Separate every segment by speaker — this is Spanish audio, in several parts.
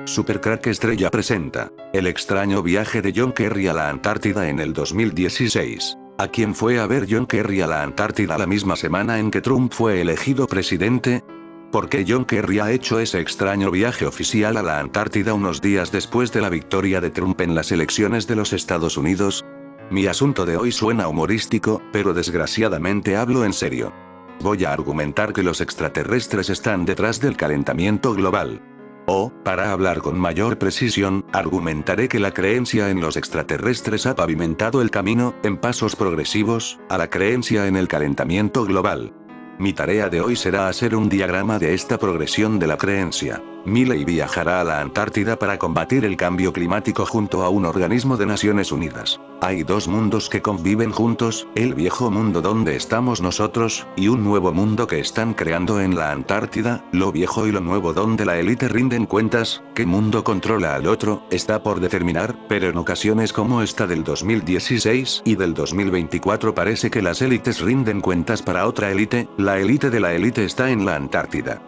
Speaker 1: Supercrack Estrella presenta El extraño viaje de John Kerry a la Antártida en el 2016. ¿A quién fue a ver John Kerry a la Antártida la misma semana en que Trump fue elegido presidente? ¿Por qué John Kerry ha hecho ese extraño viaje oficial a la Antártida unos días después de la victoria de Trump en las elecciones de los Estados Unidos? Mi asunto de hoy suena humorístico, pero desgraciadamente hablo en serio. Voy a argumentar que los extraterrestres están detrás del calentamiento global. O, para hablar con mayor precisión, argumentaré que la creencia en los extraterrestres ha pavimentado el camino, en pasos progresivos, a la creencia en el calentamiento global. Mi tarea de hoy será hacer un diagrama de esta progresión de la creencia. Milei viajará a la Antártida para combatir el cambio climático junto a un organismo de Naciones Unidas. Hay dos mundos que conviven juntos, el viejo mundo donde estamos nosotros, y un nuevo mundo que están creando en la Antártida, lo viejo y lo nuevo donde la élite rinden cuentas. ¿Qué mundo controla al otro? Está por determinar, pero en ocasiones como esta del 2016 y del 2024 parece que las élites rinden cuentas para otra élite, la élite de la élite está en la Antártida.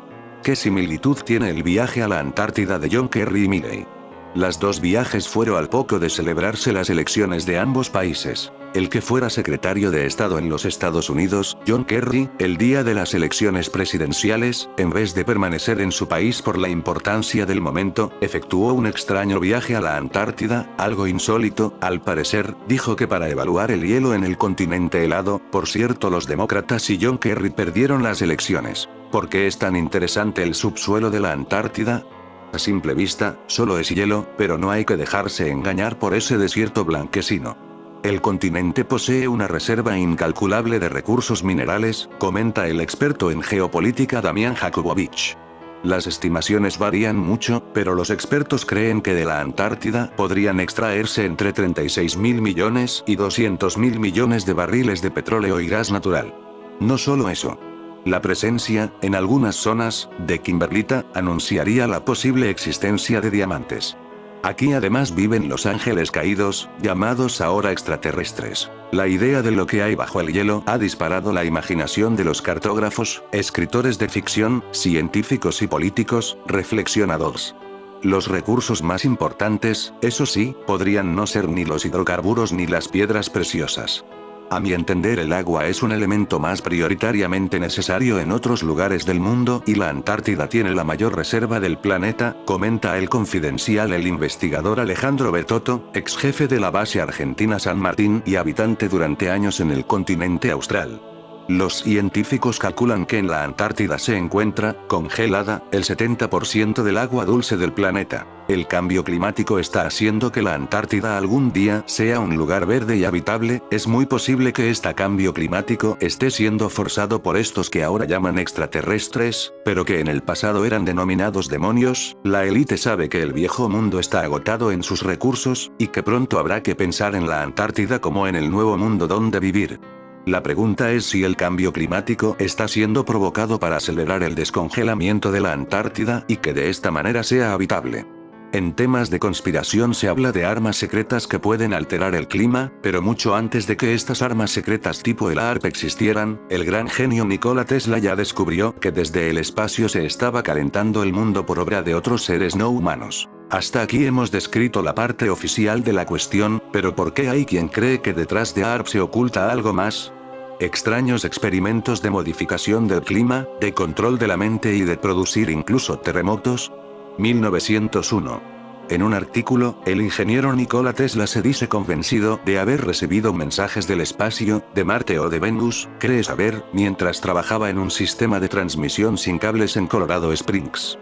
Speaker 1: ¿Qué similitud tiene el viaje a la Antártida de John Kerry y Milei? Las dos viajes fueron al poco de celebrarse las elecciones de ambos países. El que fuera secretario de Estado en los Estados Unidos, John Kerry, el día de las elecciones presidenciales, en vez de permanecer en su país por la importancia del momento, efectuó un extraño viaje a la Antártida, algo insólito, al parecer, dijo que para evaluar el hielo en el continente helado. Por cierto, los demócratas y John Kerry perdieron las elecciones. ¿Por qué es tan interesante el subsuelo de la Antártida? A simple vista, solo es hielo, pero no hay que dejarse engañar por ese desierto blanquecino. El continente posee una reserva incalculable de recursos minerales, comenta el experto en geopolítica Damian Jakubowicz. Las estimaciones varían mucho, pero los expertos creen que de la Antártida podrían extraerse entre 36.000 millones y 200.000 millones de barriles de petróleo y gas natural. No solo eso. La presencia, en algunas zonas, de kimberlita, anunciaría la posible existencia de diamantes. Aquí además viven los ángeles caídos, llamados ahora extraterrestres. La idea de lo que hay bajo el hielo ha disparado la imaginación de los cartógrafos, escritores de ficción, científicos y políticos, reflexionadores. Los recursos más importantes, eso sí, podrían no ser ni los hidrocarburos ni las piedras preciosas. A mi entender, el agua es un elemento más prioritariamente necesario en otros lugares del mundo y la Antártida tiene la mayor reserva del planeta, comenta El Confidencial el investigador Alejandro Betoto, ex jefe de la base argentina San Martín y habitante durante años en el continente austral. Los científicos calculan que en la Antártida se encuentra, congelada, el 70% del agua dulce del planeta. El cambio climático está haciendo que la Antártida algún día sea un lugar verde y habitable. Es muy posible que este cambio climático esté siendo forzado por estos que ahora llaman extraterrestres, pero que en el pasado eran denominados demonios. La élite sabe que el viejo mundo está agotado en sus recursos, y que pronto habrá que pensar en la Antártida como en el nuevo mundo donde vivir. La pregunta es si el cambio climático está siendo provocado para acelerar el descongelamiento de la Antártida y que de esta manera sea habitable. En temas de conspiración se habla de armas secretas que pueden alterar el clima, pero mucho antes de que estas armas secretas tipo el ARP existieran, el gran genio Nikola Tesla ya descubrió que desde el espacio se estaba calentando el mundo por obra de otros seres no humanos. Hasta aquí hemos descrito la parte oficial de la cuestión, pero ¿por qué hay quien cree que detrás de ARP se oculta algo más? Extraños experimentos de modificación del clima, de control de la mente y de producir incluso terremotos. 1901. En un artículo, el ingeniero Nikola Tesla se dice convencido de haber recibido mensajes del espacio, de Marte o de Venus, cree saber, mientras trabajaba en un sistema de transmisión sin cables en Colorado Springs.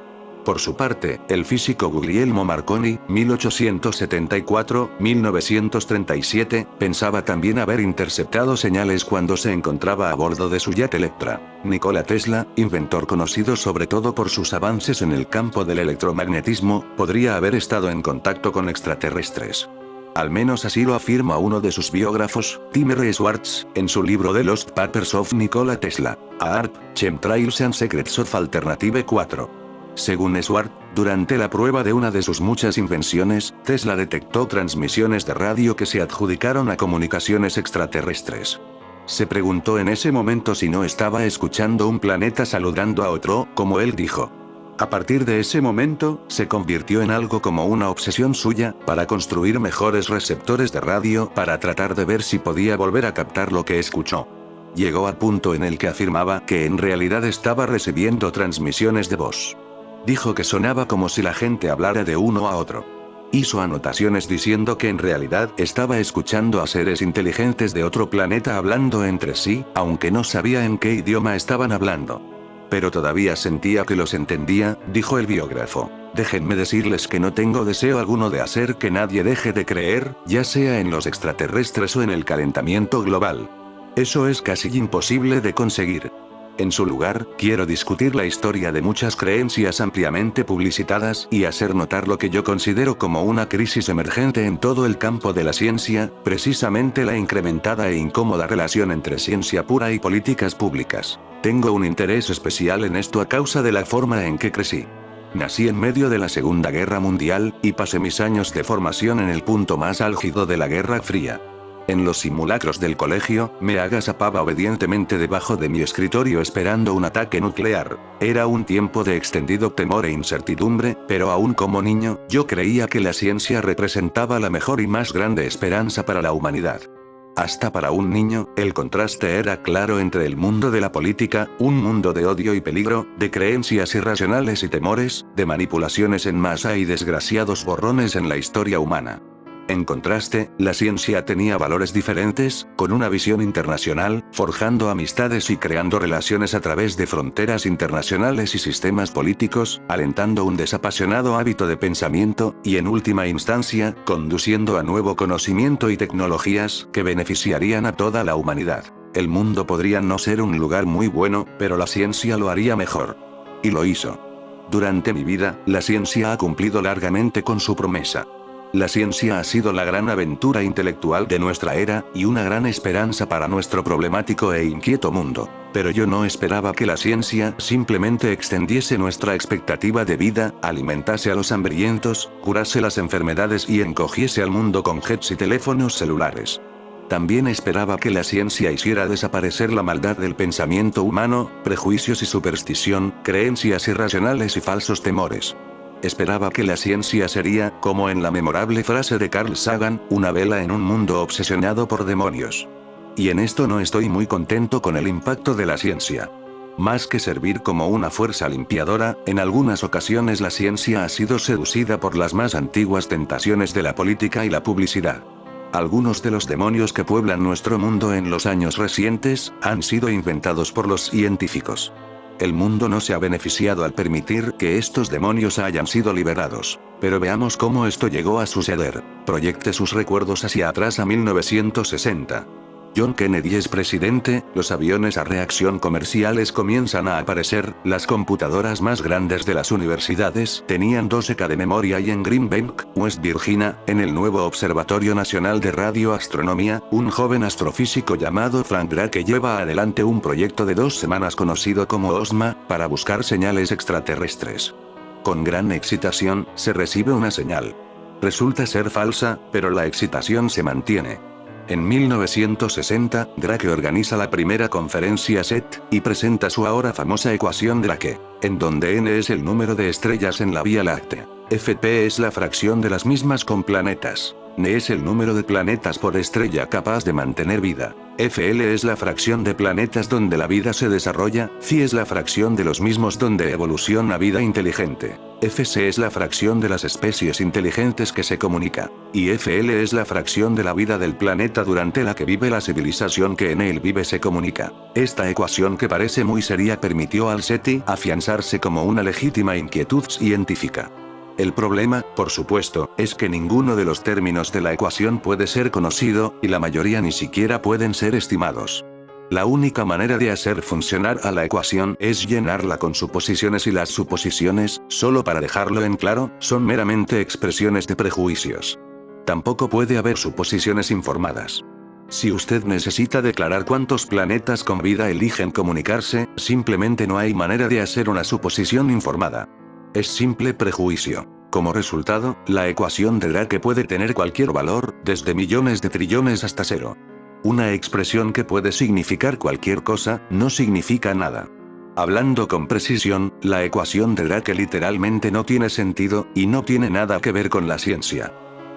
Speaker 1: Por su parte, el físico Guglielmo Marconi, 1874-1937, pensaba también haber interceptado señales cuando se encontraba a bordo de su jet Electra. Nikola Tesla, inventor conocido sobre todo por sus avances en el campo del electromagnetismo, podría haber estado en contacto con extraterrestres. Al menos así lo afirma uno de sus biógrafos, Tim R. Swartz, en su libro The Lost Papers of Nikola Tesla. ARP, Chemtrails and Secrets of Alternative 4. Según Swartz, durante la prueba de una de sus muchas invenciones, Tesla detectó transmisiones de radio que se adjudicaron a comunicaciones extraterrestres. Se preguntó en ese momento si no estaba escuchando un planeta saludando a otro, como él dijo. A partir de ese momento, se convirtió en algo como una obsesión suya, para construir mejores receptores de radio para tratar de ver si podía volver a captar lo que escuchó. Llegó al punto en el que afirmaba que en realidad estaba recibiendo transmisiones de voz. Dijo que sonaba como si la gente hablara de uno a otro. Hizo anotaciones diciendo que en realidad estaba escuchando a seres inteligentes de otro planeta hablando entre sí, aunque no sabía en qué idioma estaban hablando. Pero todavía sentía que los entendía, dijo el biógrafo. Déjenme decirles que no tengo deseo alguno de hacer que nadie deje de creer, ya sea en los extraterrestres o en el calentamiento global. Eso es casi imposible de conseguir. En su lugar, quiero discutir la historia de muchas creencias ampliamente publicitadas y hacer notar lo que yo considero como una crisis emergente en todo el campo de la ciencia, precisamente la incrementada e incómoda relación entre ciencia pura y políticas públicas. Tengo un interés especial en esto a causa de la forma en que crecí. Nací en medio de la Segunda Guerra Mundial, y pasé mis años de formación en el punto más álgido de la Guerra Fría. En los simulacros del colegio, me agazapaba obedientemente debajo de mi escritorio esperando un ataque nuclear. Era un tiempo de extendido temor e incertidumbre, pero aún como niño, yo creía que la ciencia representaba la mejor y más grande esperanza para la humanidad. Hasta para un niño, el contraste era claro entre el mundo de la política, un mundo de odio y peligro, de creencias irracionales y temores, de manipulaciones en masa y desgraciados borrones en la historia humana. En contraste, la ciencia tenía valores diferentes, con una visión internacional, forjando amistades y creando relaciones a través de fronteras internacionales y sistemas políticos, alentando un desapasionado hábito de pensamiento, y en última instancia, conduciendo a nuevo conocimiento y tecnologías que beneficiarían a toda la humanidad. El mundo podría no ser un lugar muy bueno, pero la ciencia lo haría mejor. Y lo hizo. Durante mi vida, la ciencia ha cumplido largamente con su promesa. La ciencia ha sido la gran aventura intelectual de nuestra era, y una gran esperanza para nuestro problemático e inquieto mundo. Pero yo no esperaba que la ciencia simplemente extendiese nuestra expectativa de vida, alimentase a los hambrientos, curase las enfermedades y encogiese al mundo con jets y teléfonos celulares. También esperaba que la ciencia hiciera desaparecer la maldad del pensamiento humano, prejuicios y superstición, creencias irracionales y falsos temores. Esperaba que la ciencia sería, como en la memorable frase de Carl Sagan, una vela en un mundo obsesionado por demonios. Y en esto no estoy muy contento con el impacto de la ciencia. Más que servir como una fuerza limpiadora, en algunas ocasiones la ciencia ha sido seducida por las más antiguas tentaciones de la política y la publicidad. Algunos de los demonios que pueblan nuestro mundo en los años recientes, han sido inventados por los científicos. El mundo no se ha beneficiado al permitir que estos demonios hayan sido liberados. Pero veamos cómo esto llegó a suceder. Proyecte sus recuerdos hacia atrás a 1960. John Kennedy es presidente, los aviones a reacción comerciales comienzan a aparecer, las computadoras más grandes de las universidades tenían 12K de memoria y en Green Bank, West Virginia, en el nuevo Observatorio Nacional de Radioastronomía, un joven astrofísico llamado Frank Drake lleva adelante un proyecto de 2 semanas conocido como OSMA, para buscar señales extraterrestres. Con gran excitación, se recibe una señal. Resulta ser falsa, pero la excitación se mantiene. En 1960, Drake organiza la primera conferencia SET, y presenta su ahora famosa ecuación Drake, en donde n es el número de estrellas en la Vía Láctea. Fp es la fracción de las mismas con planetas. N es el número de planetas por estrella capaz de mantener vida. Fl es la fracción de planetas donde la vida se desarrolla, Phi es la fracción de los mismos donde evoluciona vida inteligente. Fc es la fracción de las especies inteligentes que se comunica. Y Fl es la fracción de la vida del planeta durante la que vive la civilización que en él vive se comunica. Esta ecuación que parece muy seria permitió al SETI afianzarse como una legítima inquietud científica. El problema, por supuesto, es que ninguno de los términos de la ecuación puede ser conocido, y la mayoría ni siquiera pueden ser estimados. La única manera de hacer funcionar a la ecuación es llenarla con suposiciones y las suposiciones, solo para dejarlo en claro, son meramente expresiones de prejuicios. Tampoco puede haber suposiciones informadas. Si usted necesita declarar cuántos planetas con vida eligen comunicarse, simplemente no hay manera de hacer una suposición informada. Es simple prejuicio. Como resultado, la ecuación de Drake puede tener cualquier valor, desde millones de trillones hasta cero. Una expresión que puede significar cualquier cosa, no significa nada. Hablando con precisión, la ecuación de Drake literalmente no tiene sentido, y no tiene nada que ver con la ciencia.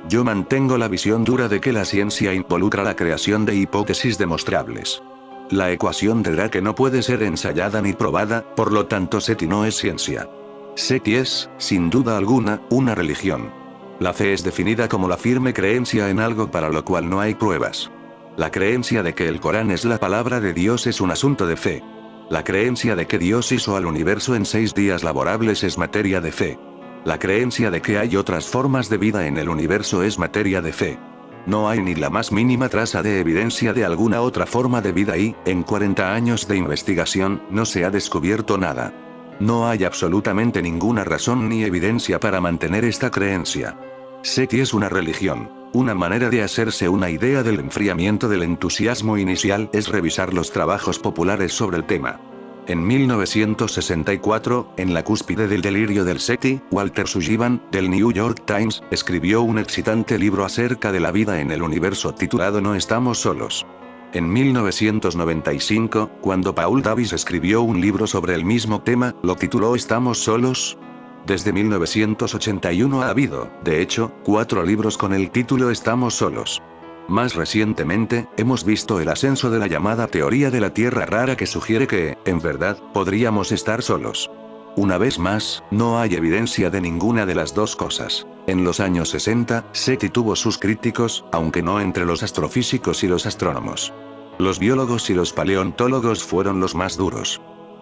Speaker 1: Yo mantengo la visión dura de que la ciencia involucra la creación de hipótesis demostrables. La ecuación de Drake no puede ser ensayada ni probada, por lo tanto SETI no es ciencia. SETI es, sin duda alguna, una religión. La fe es definida como la firme creencia en algo para lo cual no hay pruebas. La creencia de que el Corán es la palabra de Dios es un asunto de fe. La creencia de que Dios hizo al universo en 6 días laborables es materia de fe. La creencia de que hay otras formas de vida en el universo es materia de fe. No hay ni la más mínima traza de evidencia de alguna otra forma de vida y, en 40 años de investigación, no se ha descubierto nada. No hay absolutamente ninguna razón ni evidencia para mantener esta creencia. SETI es una religión. Una manera de hacerse una idea del enfriamiento del entusiasmo inicial es revisar los trabajos populares sobre el tema. En 1964, en la cúspide del delirio del SETI, Walter Sullivan, del New York Times, escribió un excitante libro acerca de la vida en el universo titulado No estamos solos. En 1995, cuando Paul Davies escribió un libro sobre el mismo tema, lo tituló ¿Estamos solos? Desde 1981 ha habido, de hecho, 4 libros con el título Estamos solos. Más recientemente, hemos visto el ascenso de la llamada teoría de la Tierra rara que sugiere que, en verdad, podríamos estar solos. Una vez más, no hay evidencia de ninguna de las dos cosas. En los años 60, SETI tuvo sus críticos, aunque no entre los astrofísicos y los astrónomos. Los biólogos y los paleontólogos fueron los más duros.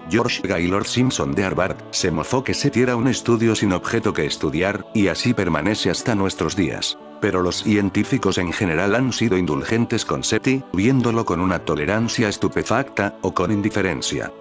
Speaker 1: George Gaylord Simpson de Harvard se mofó que SETI era un estudio sin objeto que estudiar, y así permanece hasta nuestros días. Pero los científicos en general han sido indulgentes con SETI, viéndolo con una tolerancia estupefacta, o con indiferencia.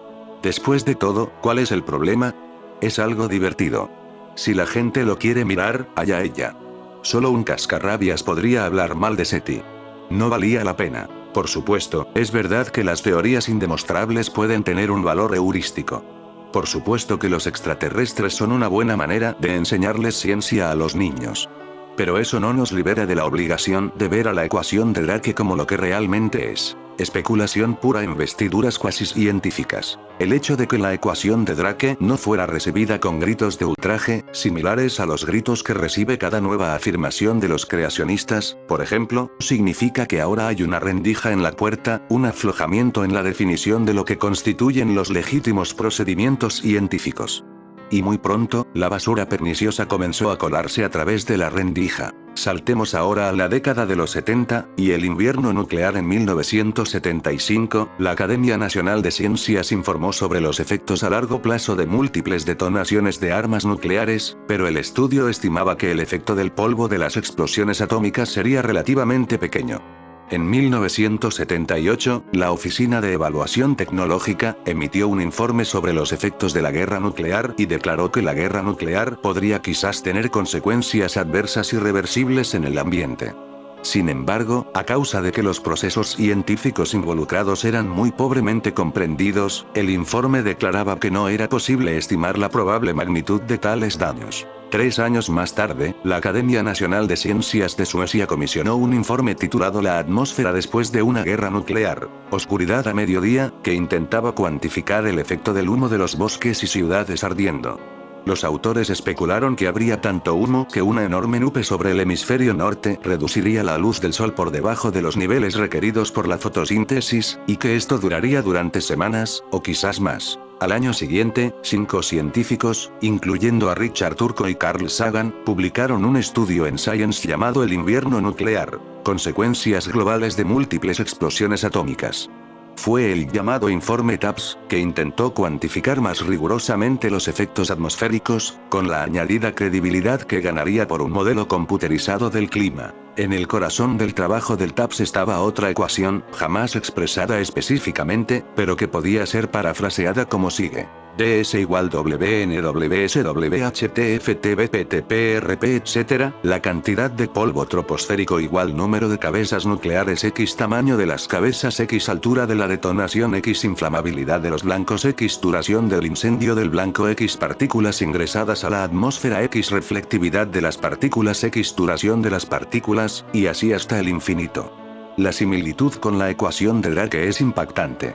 Speaker 1: Después de todo, ¿cuál es el problema? Es algo divertido. Si la gente lo quiere mirar, allá ella. Solo un cascarrabias podría hablar mal de SETI. No valía la pena. Por supuesto, es verdad que las teorías indemostrables pueden tener un valor heurístico. Por supuesto que los extraterrestres son una buena manera de enseñarles ciencia a los niños. Pero eso no nos libera de la obligación de ver a la ecuación de Drake como lo que realmente es. Especulación pura en vestiduras cuasi científicas. El hecho de que la ecuación de Drake no fuera recibida con gritos de ultraje, similares a los gritos que recibe cada nueva afirmación de los creacionistas, por ejemplo, significa que ahora hay una rendija en la puerta, un aflojamiento en la definición de lo que constituyen los legítimos procedimientos científicos. Y muy pronto, la basura perniciosa comenzó a colarse a través de la rendija. Saltemos ahora a la década de los 70, y el invierno nuclear en 1975, la Academia Nacional de Ciencias informó sobre los efectos a largo plazo de múltiples detonaciones de armas nucleares, pero el estudio estimaba que el efecto del polvo de las explosiones atómicas sería relativamente pequeño. En 1978, la Oficina de Evaluación Tecnológica emitió un informe sobre los efectos de la guerra nuclear y declaró que la guerra nuclear podría quizás tener consecuencias adversas irreversibles en el ambiente. Sin embargo, a causa de que los procesos científicos involucrados eran muy pobremente comprendidos, el informe declaraba que no era posible estimar la probable magnitud de tales daños. 3 años más tarde, la Academia Nacional de Ciencias de Suecia comisionó un informe titulado La atmósfera después de una guerra nuclear, oscuridad a mediodía, que intentaba cuantificar el efecto del humo de los bosques y ciudades ardiendo. Los autores especularon que habría tanto humo que una enorme nube sobre el hemisferio norte reduciría la luz del sol por debajo de los niveles requeridos por la fotosíntesis, y que esto duraría durante semanas, o quizás más. Al año siguiente, 5 científicos, incluyendo a Richard Turco y Carl Sagan, publicaron un estudio en Science llamado El invierno nuclear, consecuencias globales de múltiples explosiones atómicas. Fue el llamado informe TAPS, que intentó cuantificar más rigurosamente los efectos atmosféricos, con la añadida credibilidad que ganaría por un modelo computerizado del clima. En el corazón del trabajo del TAPS estaba otra ecuación, jamás expresada específicamente, pero que podía ser parafraseada como sigue. ds igual WNWSWHTFTBPTPRP etc. La cantidad de polvo troposférico igual número de cabezas nucleares X tamaño de las cabezas X altura de la detonación X inflamabilidad de los blancos X duración del incendio del blanco X partículas ingresadas a la atmósfera X reflectividad de las partículas X duración de las partículas, y así hasta el infinito. La similitud con la ecuación de Drake es impactante.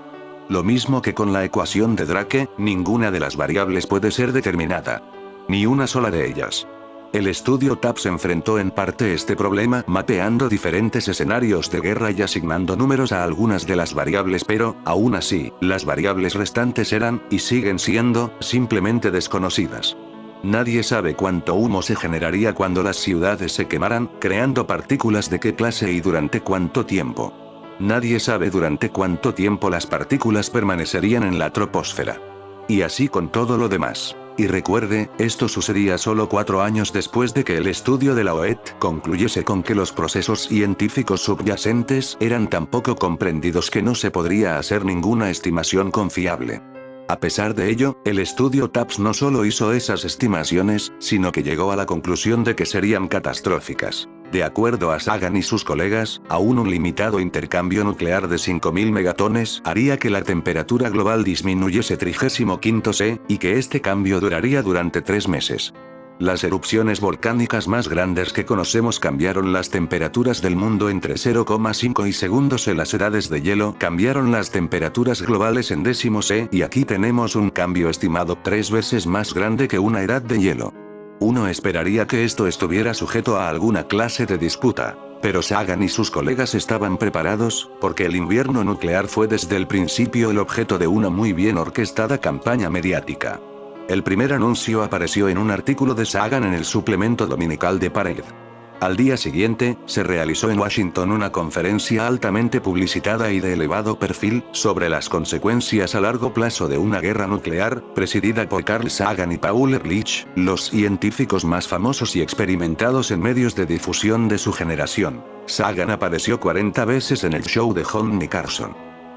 Speaker 1: Lo mismo que con la ecuación de Drake, ninguna de las variables puede ser determinada. Ni una sola de ellas. El estudio TAPS enfrentó en parte este problema mapeando diferentes escenarios de guerra y asignando números a algunas de las variables, pero, aún así, las variables restantes eran, y siguen siendo, simplemente desconocidas. Nadie sabe cuánto humo se generaría cuando las ciudades se quemaran, creando partículas de qué clase y durante cuánto tiempo. Nadie sabe durante cuánto tiempo las partículas permanecerían en la troposfera. Y así con todo lo demás. Y recuerde, esto sucedía solo 4 años después de que el estudio de la OET concluyese con que los procesos científicos subyacentes eran tan poco comprendidos que no se podría hacer ninguna estimación confiable. A pesar de ello, el estudio TAPS no solo hizo esas estimaciones, sino que llegó a la conclusión de que serían catastróficas. De acuerdo a Sagan y sus colegas, aún un limitado intercambio nuclear de 5.000 megatones haría que la temperatura global disminuyese 35 C, y que este cambio duraría durante 3 meses. Las erupciones volcánicas más grandes que conocemos cambiaron las temperaturas del mundo entre 0,5 y segundos C. Las edades de hielo cambiaron las temperaturas globales en décimos C, y aquí tenemos un cambio estimado 3 veces más grande que una edad de hielo. Uno esperaría que esto estuviera sujeto a alguna clase de disputa. Pero Sagan y sus colegas estaban preparados, porque el invierno nuclear fue desde el principio el objeto de una muy bien orquestada campaña mediática. El primer anuncio apareció en un artículo de Sagan en el suplemento dominical de Parade. Al día siguiente, se realizó en Washington una conferencia altamente publicitada y de elevado perfil, sobre las consecuencias a largo plazo de una guerra nuclear, presidida por Carl Sagan y Paul Ehrlich, los científicos más famosos y experimentados en medios de difusión de su generación. Sagan apareció 40 veces en el show de Johnny Carson.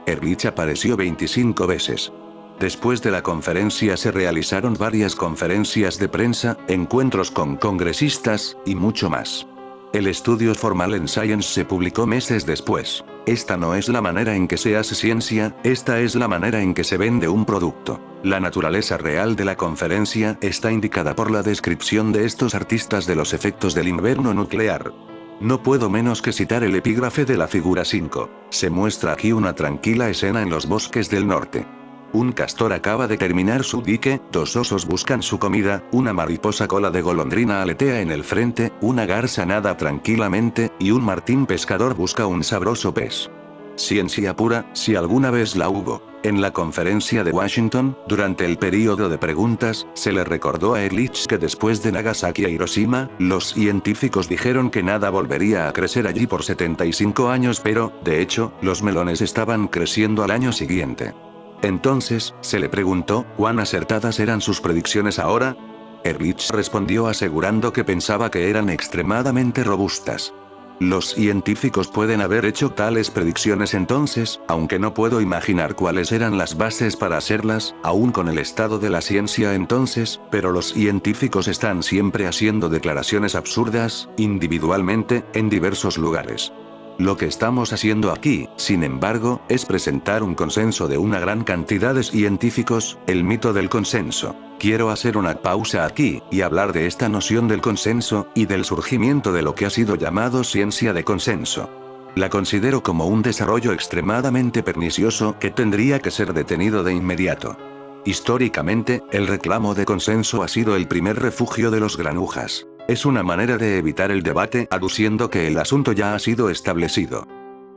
Speaker 1: Ehrlich apareció 25 veces. Después de la conferencia se realizaron varias conferencias de prensa, encuentros con congresistas, y mucho más. El estudio formal en Science se publicó meses después. Esta no es la manera en que se hace ciencia, esta es la manera en que se vende un producto. La naturaleza real de la conferencia está indicada por la descripción de estos artistas de los efectos del invierno nuclear. No puedo menos que citar el epígrafe de la figura 5. Se muestra aquí una tranquila escena en los bosques del norte. Un castor acaba de terminar su dique, 2 osos buscan su comida, una mariposa cola de golondrina aletea en el frente, una garza nada tranquilamente, y un martín pescador busca un sabroso pez. Ciencia pura, si alguna vez la hubo. En la conferencia de Washington, durante el período de preguntas, se le recordó a Ehrlich que después de Nagasaki e Hiroshima, los científicos dijeron que nada volvería a crecer allí por 75 años, pero, de hecho, los melones estaban creciendo al año siguiente. Entonces, se le preguntó, ¿cuán acertadas eran sus predicciones ahora? Ehrlich respondió asegurando que pensaba que eran extremadamente robustas. Los científicos pueden haber hecho tales predicciones entonces, aunque no puedo imaginar cuáles eran las bases para hacerlas, aún con el estado de la ciencia entonces, pero los científicos están siempre haciendo declaraciones absurdas, individualmente, en diversos lugares. Lo que estamos haciendo aquí, sin embargo, es presentar un consenso de una gran cantidad de científicos, el mito del consenso. Quiero hacer una pausa aquí, y hablar de esta noción del consenso, y del surgimiento de lo que ha sido llamado ciencia de consenso. La considero como un desarrollo extremadamente pernicioso que tendría que ser detenido de inmediato. Históricamente, el reclamo de consenso ha sido el primer refugio de los granujas. Es una manera de evitar el debate aduciendo que el asunto ya ha sido establecido.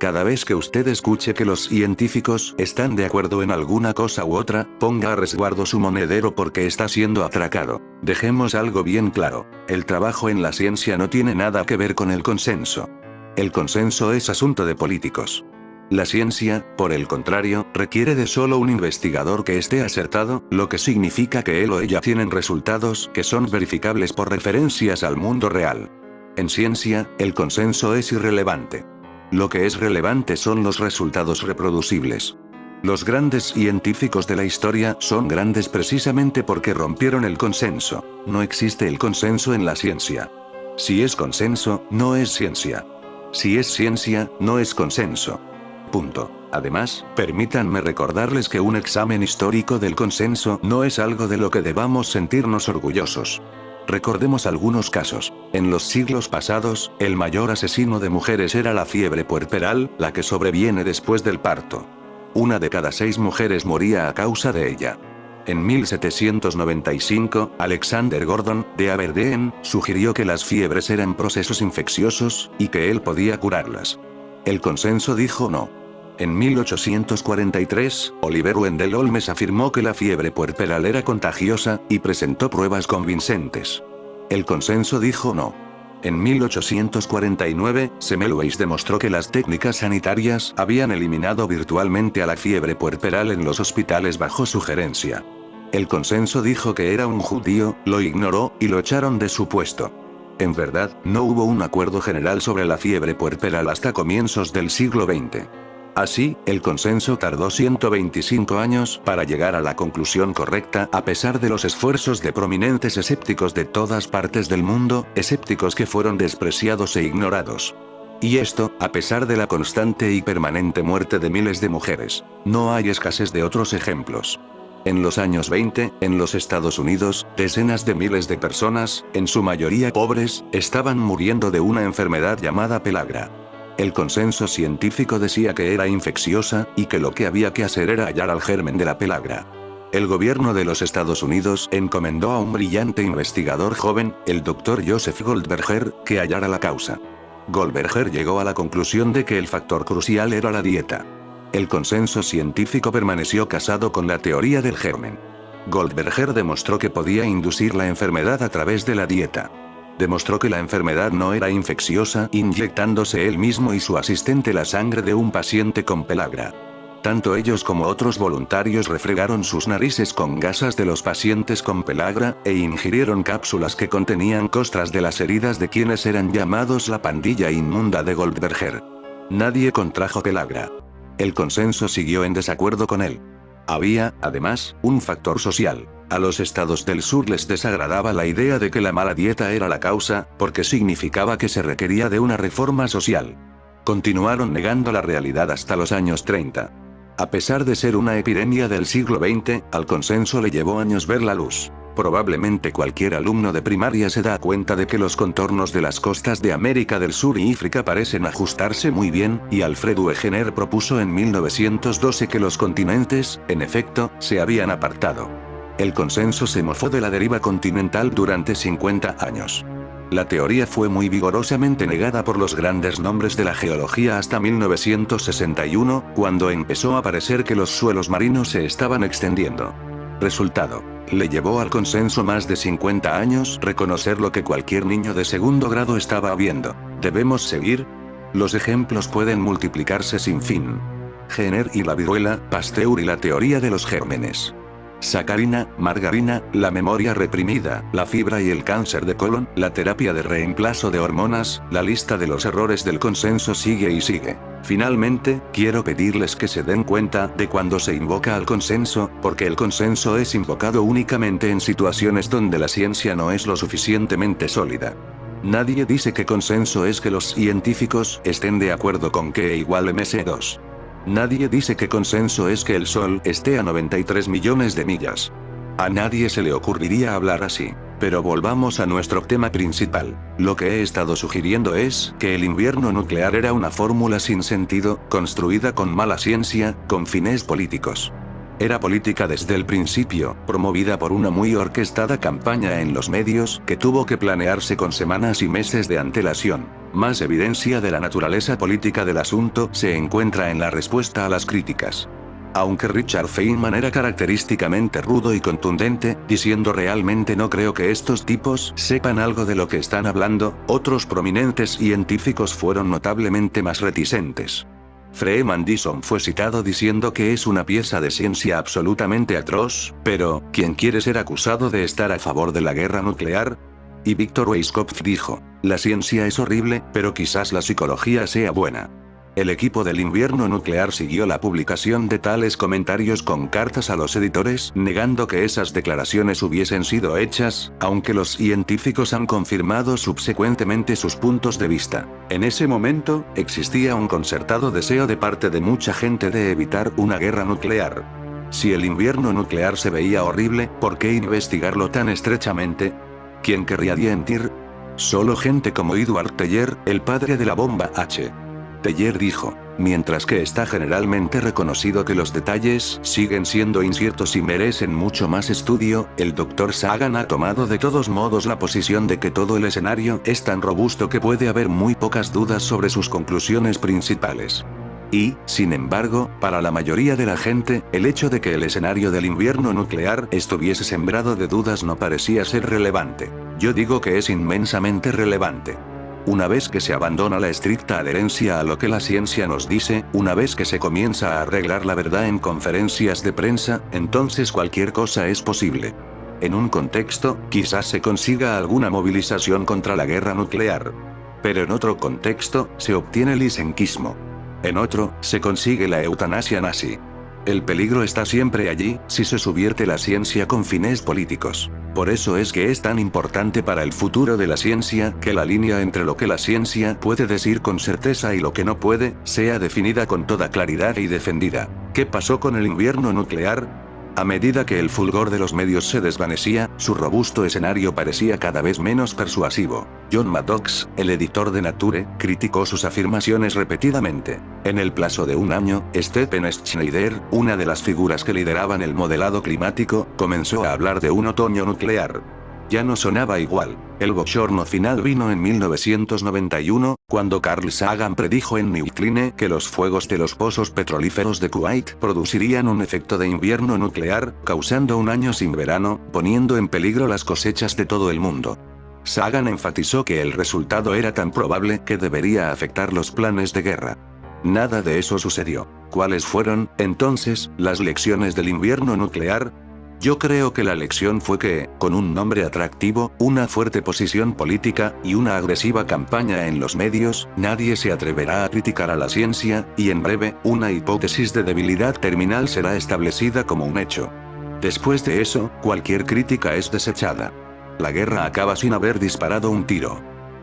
Speaker 1: Cada vez que usted escuche que los científicos están de acuerdo en alguna cosa u otra, ponga a resguardo su monedero porque está siendo atracado. Dejemos algo bien claro. El trabajo en la ciencia no tiene nada que ver con el consenso. El consenso es asunto de políticos. La ciencia, por el contrario, requiere de solo un investigador que esté acertado, lo que significa que él o ella tienen resultados que son verificables por referencias al mundo real. En ciencia, el consenso es irrelevante. Lo que es relevante son los resultados reproducibles. Los grandes científicos de la historia son grandes precisamente porque rompieron el consenso. No existe el consenso en la ciencia. Si es consenso, no es ciencia. Si es ciencia, no es consenso. Punto. Además, permítanme recordarles que un examen histórico del consenso no es algo de lo que debamos sentirnos orgullosos. Recordemos algunos casos. En los siglos pasados, el mayor asesino de mujeres era la fiebre puerperal, la que sobreviene después del parto. Una de cada 6 mujeres moría a causa de ella. En 1795, Alexander Gordon, de Aberdeen, sugirió que las fiebres eran procesos infecciosos, y que él podía curarlas. El consenso dijo no. En 1843, Oliver Wendell Holmes afirmó que la fiebre puerperal era contagiosa, y presentó pruebas convincentes. El consenso dijo no. En 1849, Semmelweis demostró que las técnicas sanitarias habían eliminado virtualmente a la fiebre puerperal en los hospitales bajo su gerencia. El consenso dijo que era un judío, lo ignoró, y lo echaron de su puesto. En verdad, no hubo un acuerdo general sobre la fiebre puerperal hasta comienzos del siglo XX. Así, el consenso tardó 125 años para llegar a la conclusión correcta, a pesar de los esfuerzos de prominentes escépticos de todas partes del mundo, escépticos que fueron despreciados e ignorados. Y esto, a pesar de la constante y permanente muerte de miles de mujeres. No hay escasez de otros ejemplos. En los años 20, en los Estados Unidos, decenas de miles de personas, en su mayoría pobres, estaban muriendo de una enfermedad llamada pelagra. El consenso científico decía que era infecciosa, y que lo que había que hacer era hallar al germen de la pelagra. El gobierno de los Estados Unidos encomendó a un brillante investigador joven, el Dr. Joseph Goldberger, que hallara la causa. Goldberger llegó a la conclusión de que el factor crucial era la dieta. El consenso científico permaneció casado con la teoría del germen. Goldberger demostró que podía inducir la enfermedad a través de la dieta. Demostró que la enfermedad no era infecciosa, inyectándose él mismo y su asistente la sangre de un paciente con pelagra. Tanto ellos como otros voluntarios refregaron sus narices con gasas de los pacientes con pelagra, e ingirieron cápsulas que contenían costras de las heridas de quienes eran llamados la pandilla inmunda de Goldberger. Nadie contrajo pelagra. El consenso siguió en desacuerdo con él. Había, además, un factor social. A los estados del sur les desagradaba la idea de que la mala dieta era la causa, porque significaba que se requería de una reforma social. Continuaron negando la realidad hasta los años 30. A pesar de ser una epidemia del siglo XX, al consenso le llevó años ver la luz. Probablemente cualquier alumno de primaria se da cuenta de que los contornos de las costas de América del Sur y África parecen ajustarse muy bien, y Alfred Wegener propuso en 1912 que los continentes, en efecto, se habían apartado. El consenso se mofó de la deriva continental durante 50 años. La teoría fue muy vigorosamente negada por los grandes nombres de la geología hasta 1961, cuando empezó a parecer que los suelos marinos se estaban extendiendo. Resultado: le llevó al consenso más de 50 años reconocer lo que cualquier niño de segundo grado estaba viendo. ¿Debemos seguir? Los ejemplos pueden multiplicarse sin fin. Jenner y la viruela, Pasteur y la teoría de los gérmenes. Sacarina, margarina, la memoria reprimida, la fibra y el cáncer de colon, la terapia de reemplazo de hormonas, la lista de los errores del consenso sigue y sigue. Finalmente, quiero pedirles que se den cuenta de cuando se invoca al consenso, porque el consenso es invocado únicamente en situaciones donde la ciencia no es lo suficientemente sólida. Nadie dice que consenso es que los científicos estén de acuerdo con que E igual mc2. Nadie dice que consenso es que el Sol esté a 93 millones de millas. A nadie se le ocurriría hablar así. Pero volvamos a nuestro tema principal. Lo que he estado sugiriendo es que el invierno nuclear era una fórmula sin sentido, construida con mala ciencia, con fines políticos. Era política desde el principio, promovida por una muy orquestada campaña en los medios, que tuvo que planearse con semanas y meses de antelación. Más evidencia de la naturaleza política del asunto se encuentra en la respuesta a las críticas. Aunque Richard Feynman era característicamente rudo y contundente, diciendo realmente no creo que estos tipos sepan algo de lo que están hablando, otros prominentes científicos fueron notablemente más reticentes. Freeman Dyson fue citado diciendo que es una pieza de ciencia absolutamente atroz, pero ¿quién quiere ser acusado de estar a favor de la guerra nuclear? Y Victor Weisskopf dijo: la ciencia es horrible, pero quizás la psicología sea buena. El equipo del invierno nuclear siguió la publicación de tales comentarios con cartas a los editores, negando que esas declaraciones hubiesen sido hechas, aunque los científicos han confirmado subsecuentemente sus puntos de vista. En ese momento, existía un concertado deseo de parte de mucha gente de evitar una guerra nuclear. Si el invierno nuclear se veía horrible, ¿por qué investigarlo tan estrechamente? ¿Quién querría mentir? Solo gente como Edward Teller, el padre de la bomba H. Teller dijo. Mientras que está generalmente reconocido que los detalles siguen siendo inciertos y merecen mucho más estudio, el Dr. Sagan ha tomado de todos modos la posición de que todo el escenario es tan robusto que puede haber muy pocas dudas sobre sus conclusiones principales. Y, sin embargo, para la mayoría de la gente, el hecho de que el escenario del invierno nuclear estuviese sembrado de dudas no parecía ser relevante. Yo digo que es inmensamente relevante. Una vez que se abandona la estricta adherencia a lo que la ciencia nos dice, una vez que se comienza a arreglar la verdad en conferencias de prensa, entonces cualquier cosa es posible. En un contexto, quizás se consiga alguna movilización contra la guerra nuclear. Pero en otro contexto, se obtiene el isenquismo. En otro, se consigue la eutanasia nazi. El peligro está siempre allí, si se subvierte la ciencia con fines políticos. Por eso es que es tan importante para el futuro de la ciencia que la línea entre lo que la ciencia puede decir con certeza y lo que no puede, sea definida con toda claridad y defendida. ¿Qué pasó con el invierno nuclear? A medida que el fulgor de los medios se desvanecía, su robusto escenario parecía cada vez menos persuasivo. John Maddox, el editor de Nature, criticó sus afirmaciones repetidamente. En el plazo de un año, Stephen Schneider, una de las figuras que lideraban el modelado climático, comenzó a hablar de un otoño nuclear. Ya no sonaba igual. El bochorno final vino en 1991, cuando Carl Sagan predijo en Newsline que los fuegos de los pozos petrolíferos de Kuwait producirían un efecto de invierno nuclear, causando un año sin verano, poniendo en peligro las cosechas de todo el mundo. Sagan enfatizó que el resultado era tan probable que debería afectar los planes de guerra. Nada de eso sucedió. ¿Cuáles fueron, entonces, las lecciones del invierno nuclear? Yo creo que la lección fue que, con un nombre atractivo, una fuerte posición política, y una agresiva campaña en los medios, nadie se atreverá a criticar a la ciencia, y en breve, una hipótesis de debilidad terminal será establecida como un hecho. Después de eso, cualquier crítica es desechada. La guerra acaba sin haber disparado un tiro.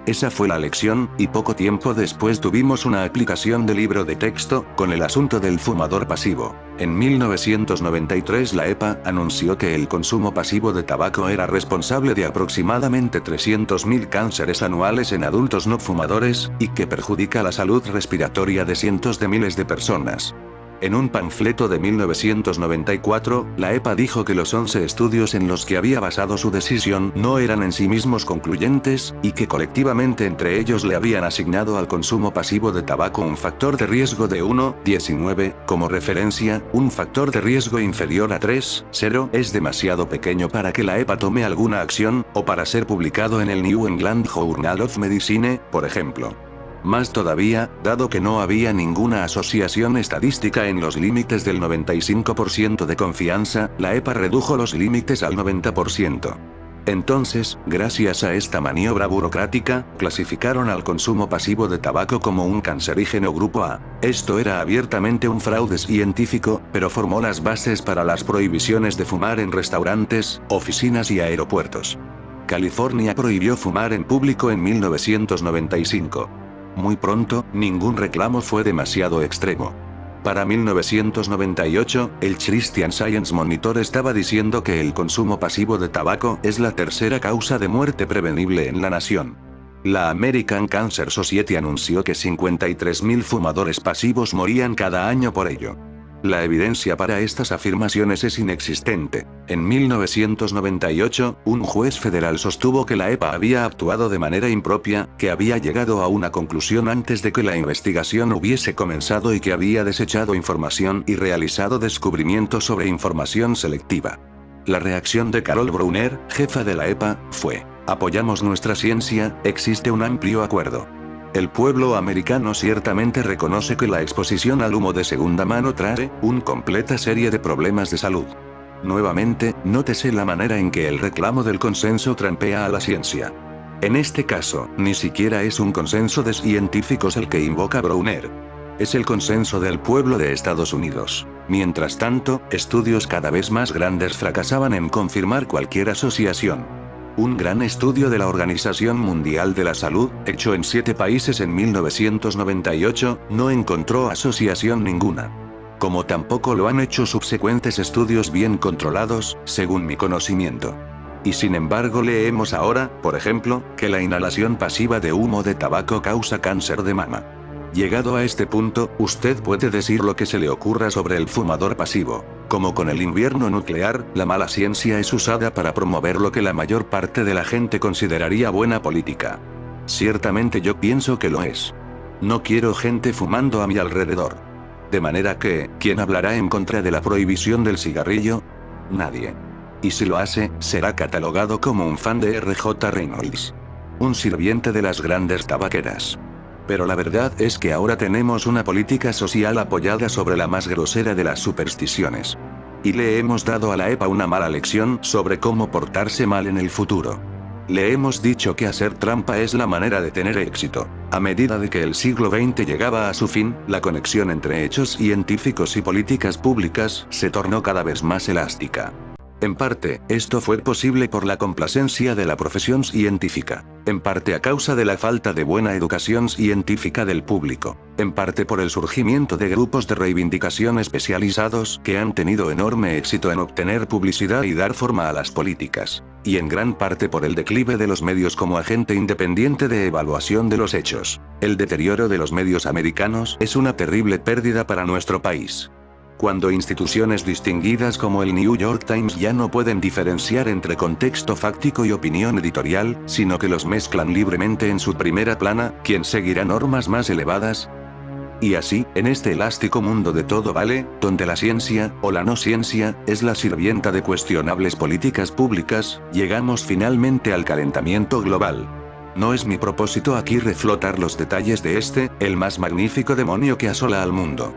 Speaker 1: Esa fue la lección, y poco tiempo después tuvimos una aplicación de libro de texto, con el asunto del fumador pasivo. En 1993 la EPA anunció que el consumo pasivo de tabaco era responsable de aproximadamente 300.000 cánceres anuales en adultos no fumadores, y que perjudica la salud respiratoria de cientos de miles de personas. En un panfleto de 1994, la EPA dijo que los 11 estudios en los que había basado su decisión no eran en sí mismos concluyentes, y que colectivamente entre ellos le habían asignado al consumo pasivo de tabaco un factor de riesgo de 1,19, como referencia, un factor de riesgo inferior a 3,0 es demasiado pequeño para que la EPA tome alguna acción, o para ser publicado en el New England Journal of Medicine, por ejemplo. Más todavía, dado que no había ninguna asociación estadística en los límites del 95% de confianza, la EPA redujo los límites al 90%. Entonces, gracias a esta maniobra burocrática, clasificaron al consumo pasivo de tabaco como un cancerígeno grupo A. Esto era abiertamente un fraude científico, pero formó las bases para las prohibiciones de fumar en restaurantes, oficinas y aeropuertos. California prohibió fumar en público en 1995. Muy pronto, ningún reclamo fue demasiado extremo. Para 1998, el Christian Science Monitor estaba diciendo que el consumo pasivo de tabaco es la tercera causa de muerte prevenible en la nación. La American Cancer Society anunció que 53.000 fumadores pasivos morían cada año por ello. La evidencia para estas afirmaciones es inexistente. En 1998, un juez federal sostuvo que la EPA había actuado de manera impropia, que había llegado a una conclusión antes de que la investigación hubiese comenzado y que había desechado información y realizado descubrimientos sobre información selectiva. La reacción de Carol Brunner, jefa de la EPA, fue: apoyamos nuestra ciencia, existe un amplio acuerdo. El pueblo americano ciertamente reconoce que la exposición al humo de segunda mano trae una completa serie de problemas de salud. Nuevamente, nótese la manera en que el reclamo del consenso trampea a la ciencia. En este caso, ni siquiera es un consenso de científicos el que invoca Brunner. Es el consenso del pueblo de Estados Unidos. Mientras tanto, estudios cada vez más grandes fracasaban en confirmar cualquier asociación. Un gran estudio de la Organización Mundial de la Salud, hecho en 7 países en 1998, no encontró asociación ninguna. Como tampoco lo han hecho subsecuentes estudios bien controlados, según mi conocimiento. Y sin embargo leemos ahora, por ejemplo, que la inhalación pasiva de humo de tabaco causa cáncer de mama. Llegado a este punto, usted puede decir lo que se le ocurra sobre el fumador pasivo. Como con el invierno nuclear, la mala ciencia es usada para promover lo que la mayor parte de la gente consideraría buena política. Ciertamente yo pienso que lo es. No quiero gente fumando a mi alrededor. De manera que, ¿quién hablará en contra de la prohibición del cigarrillo? Nadie. Y si lo hace, será catalogado como un fan de R.J. Reynolds. Un sirviente de las grandes tabaqueras. Pero la verdad es que ahora tenemos una política social apoyada sobre la más grosera de las supersticiones. Y le hemos dado a la EPA una mala lección sobre cómo portarse mal en el futuro. Le hemos dicho que hacer trampa es la manera de tener éxito. A medida de que el siglo XX llegaba a su fin, la conexión entre hechos científicos y políticas públicas se tornó cada vez más elástica. En parte, esto fue posible por la complacencia de la profesión científica. En parte a causa de la falta de buena educación científica del público. En parte por el surgimiento de grupos de reivindicación especializados que han tenido enorme éxito en obtener publicidad y dar forma a las políticas. Y en gran parte por el declive de los medios como agente independiente de evaluación de los hechos. El deterioro de los medios americanos es una terrible pérdida para nuestro país. Cuando instituciones distinguidas como el New York Times ya no pueden diferenciar entre contexto fáctico y opinión editorial, sino que los mezclan libremente en su primera plana, ¿quién seguirá normas más elevadas? Y así, en este elástico mundo de todo vale, donde la ciencia, o la no ciencia, es la sirvienta de cuestionables políticas públicas, llegamos finalmente al calentamiento global. No es mi propósito aquí reflotar los detalles de este, el más magnífico demonio que asola al mundo.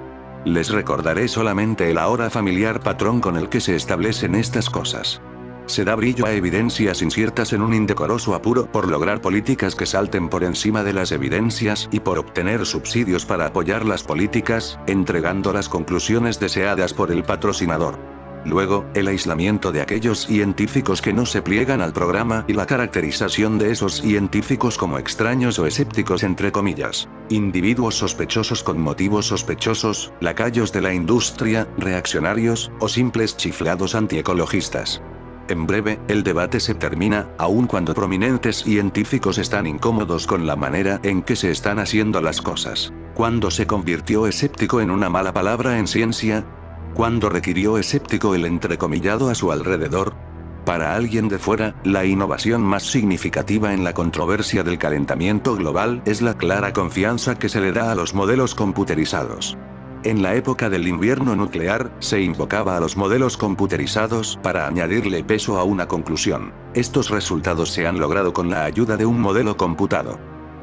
Speaker 1: Les recordaré solamente el ahora familiar patrón con el que se establecen estas cosas. Se da brillo a evidencias inciertas en un indecoroso apuro por lograr políticas que salten por encima de las evidencias y por obtener subsidios para apoyar las políticas, entregando las conclusiones deseadas por el patrocinador. Luego, el aislamiento de aquellos científicos que no se pliegan al programa y la caracterización de esos científicos como extraños o escépticos entre comillas. Individuos sospechosos con motivos sospechosos, lacayos de la industria, reaccionarios, o simples chiflados antiecologistas. En breve, el debate se termina, aun cuando prominentes científicos están incómodos con la manera en que se están haciendo las cosas. ¿Cuándo se convirtió escéptico en una mala palabra en ciencia? ¿Cuándo requirió escéptico el entrecomillado a su alrededor? Para alguien de fuera, la innovación más significativa en la controversia del calentamiento global es la clara confianza que se le da a los modelos computerizados. En la época del invierno nuclear, se invocaba a los modelos computerizados para añadirle peso a una conclusión. Estos resultados se han logrado con la ayuda de un modelo computado.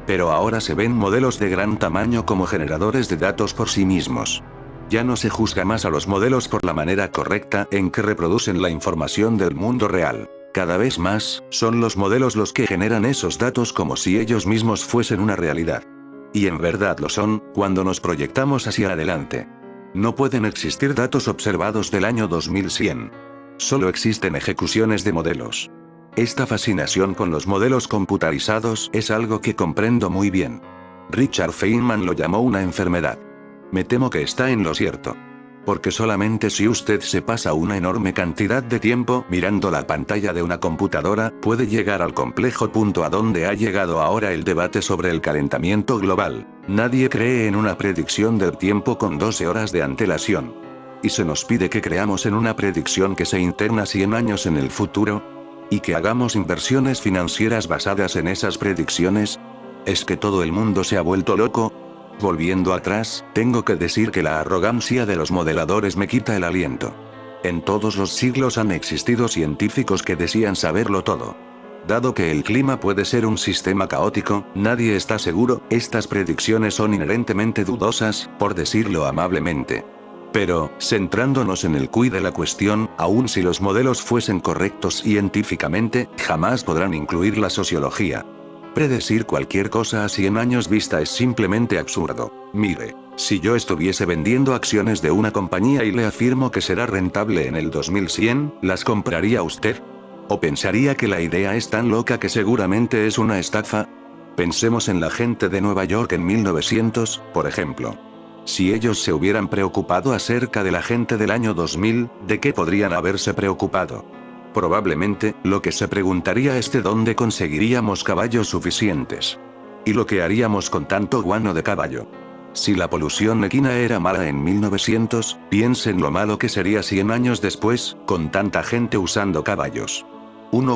Speaker 1: Pero ahora se ven modelos de gran tamaño como generadores de datos por sí mismos. Ya no se juzga más a los modelos por la manera correcta en que reproducen la información del mundo real. Cada vez más, son los modelos los que generan esos datos como si ellos mismos fuesen una realidad. Y en verdad lo son, cuando nos proyectamos hacia adelante. No pueden existir datos observados del año 2100. Solo existen ejecuciones de modelos. Esta fascinación con los modelos computarizados es algo que comprendo muy bien. Richard Feynman lo llamó una enfermedad. Me temo que está en lo cierto. Porque solamente si usted se pasa una enorme cantidad de tiempo mirando la pantalla de una computadora, puede llegar al complejo punto a donde ha llegado ahora el debate sobre el calentamiento global. Nadie cree en una predicción del tiempo con 12 horas de antelación. Y se nos pide que creamos en una predicción que se interna 100 años en el futuro. Y que hagamos inversiones financieras basadas en esas predicciones. ¿Es que todo el mundo se ha vuelto loco? Volviendo atrás, tengo que decir que la arrogancia de los modeladores me quita el aliento. En todos los siglos han existido científicos que decían saberlo todo. Dado que el clima puede ser un sistema caótico, nadie está seguro, estas predicciones son inherentemente dudosas, por decirlo amablemente. Pero, centrándonos en el quid de la cuestión, aun si los modelos fuesen correctos científicamente, jamás podrán incluir la sociología. Predecir cualquier cosa a 100 años vista es simplemente absurdo. Mire, si yo estuviese vendiendo acciones de una compañía y le afirmo que será rentable en el 2100, ¿las compraría usted? ¿O pensaría que la idea es tan loca que seguramente es una estafa? Pensemos en la gente de Nueva York en 1900, por ejemplo. Si ellos se hubieran preocupado acerca de la gente del año 2000, ¿de qué podrían haberse preocupado? Probablemente, lo que se preguntaría es de dónde conseguiríamos caballos suficientes. Y lo que haríamos con tanto guano de caballo. Si la polución equina era mala en 1900, piensen lo malo que sería 100 años después, con tanta gente usando caballos.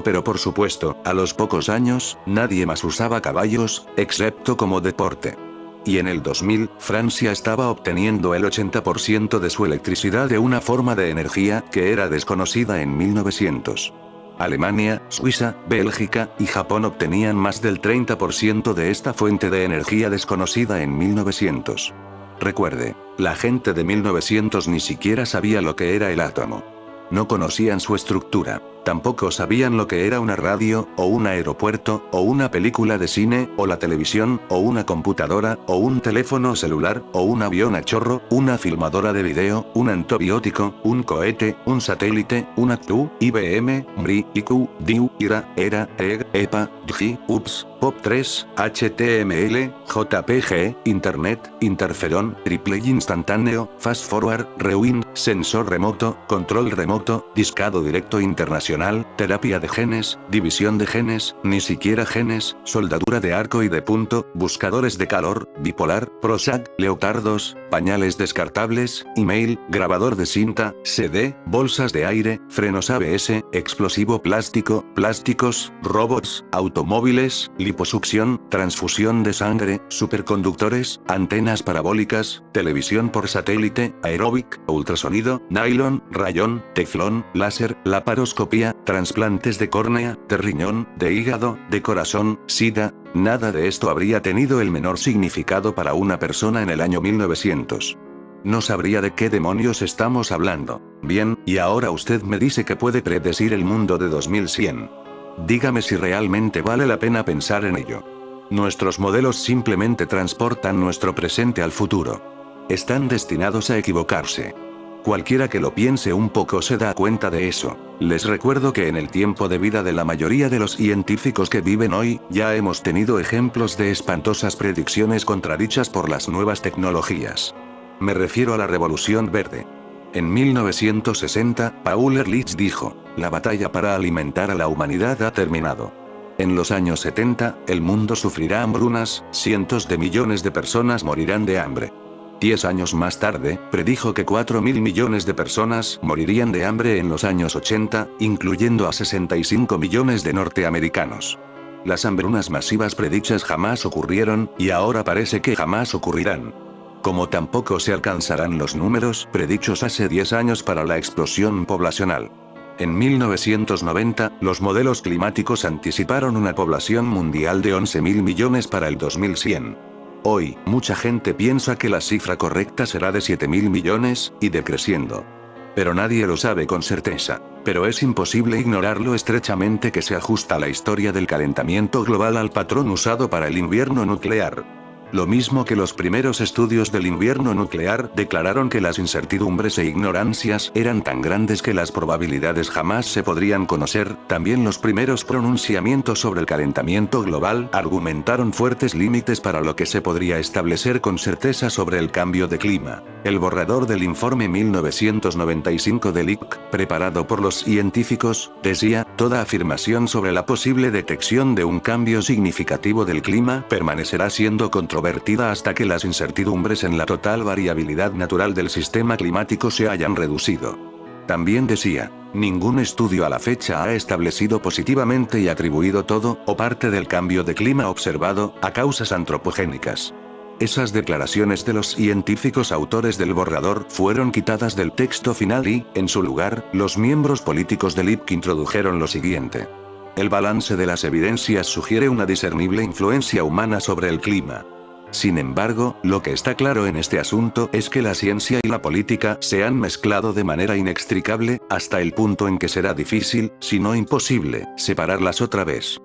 Speaker 1: Pero por supuesto, a los pocos años, nadie más usaba caballos, excepto como deporte. Y en el 2000, Francia estaba obteniendo el 80% de su electricidad de una forma de energía que era desconocida en 1900. Alemania, Suiza, Bélgica y Japón obtenían más del 30% de esta fuente de energía desconocida en 1900. Recuerde, la gente de 1900 ni siquiera sabía lo que era el átomo. No conocían su estructura, tampoco sabían lo que era una radio, o un aeropuerto, o una película de cine, o la televisión, o una computadora, o un teléfono celular, o un avión a chorro, una filmadora de video, un antibiótico, un cohete, un satélite, un actu, IBM, MRI, IQ, DIU, IRA, ERA, EG, EPA, DG, UPS, POP3, HTML, JPG, Internet, interferón, triple instantáneo, fast forward, rewind, sensor remoto, control remoto, discado directo internacional, terapia de genes, división de genes, ni siquiera genes, soldadura de arco y de punto, buscadores de calor, bipolar, Prozac, leotardos, pañales descartables, email, grabador de cinta, CD, bolsas de aire, frenos ABS, explosivo plástico, plásticos, robots, automóviles, liposucción, transfusión de sangre, superconductores, antenas parabólicas, televisión por satélite, aeróbic, ultrasonido, nylon, rayón, teflón, láser, laparoscopía, trasplantes de córnea, de riñón, de hígado, de corazón, SIDA. Nada de esto habría tenido el menor significado para una persona en el año 1900. No sabría de qué demonios estamos hablando. Bien, y ahora usted me dice que puede predecir el mundo de 2100. Dígame si realmente vale la pena pensar en ello. Nuestros modelos simplemente transportan nuestro presente al futuro. Están destinados a equivocarse. Cualquiera que lo piense un poco se da cuenta de eso. Les recuerdo que en el tiempo de vida de la mayoría de los científicos que viven hoy, ya hemos tenido ejemplos de espantosas predicciones contradichas por las nuevas tecnologías. Me refiero a la Revolución Verde. En 1960, Paul Ehrlich dijo, la batalla para alimentar a la humanidad ha terminado. En los años 70, el mundo sufrirá hambrunas, cientos de millones de personas morirán de hambre. 10 años más tarde, predijo que 4.000 millones de personas morirían de hambre en los años 80, incluyendo a 65 millones de norteamericanos. Las hambrunas masivas predichas jamás ocurrieron, y ahora parece que jamás ocurrirán. Como tampoco se alcanzarán los números predichos hace 10 años para la explosión poblacional. En 1990, los modelos climáticos anticiparon una población mundial de 11.000 millones para el 2100. Hoy, mucha gente piensa que la cifra correcta será de 7.000 millones, y decreciendo. Pero nadie lo sabe con certeza. Pero es imposible ignorar lo estrechamente que se ajusta la historia del calentamiento global al patrón usado para el invierno nuclear. Lo mismo que los primeros estudios del invierno nuclear declararon que las incertidumbres e ignorancias eran tan grandes que las probabilidades jamás se podrían conocer, también los primeros pronunciamientos sobre el calentamiento global argumentaron fuertes límites para lo que se podría establecer con certeza sobre el cambio de clima. El borrador del informe 1995 del IPCC, preparado por los científicos, decía, toda afirmación sobre la posible detección de un cambio significativo del clima permanecerá siendo controvertida hasta que las incertidumbres en la total variabilidad natural del sistema climático se hayan reducido. También decía, ningún estudio a la fecha ha establecido positivamente y atribuido todo, o parte del cambio de clima observado, a causas antropogénicas. Esas declaraciones de los científicos autores del borrador fueron quitadas del texto final y, en su lugar, los miembros políticos del IPCC introdujeron lo siguiente. El balance de las evidencias sugiere una discernible influencia humana sobre el clima. Sin embargo, lo que está claro en este asunto es que la ciencia y la política se han mezclado de manera inextricable, hasta el punto en que será difícil, si no imposible, separarlas otra vez.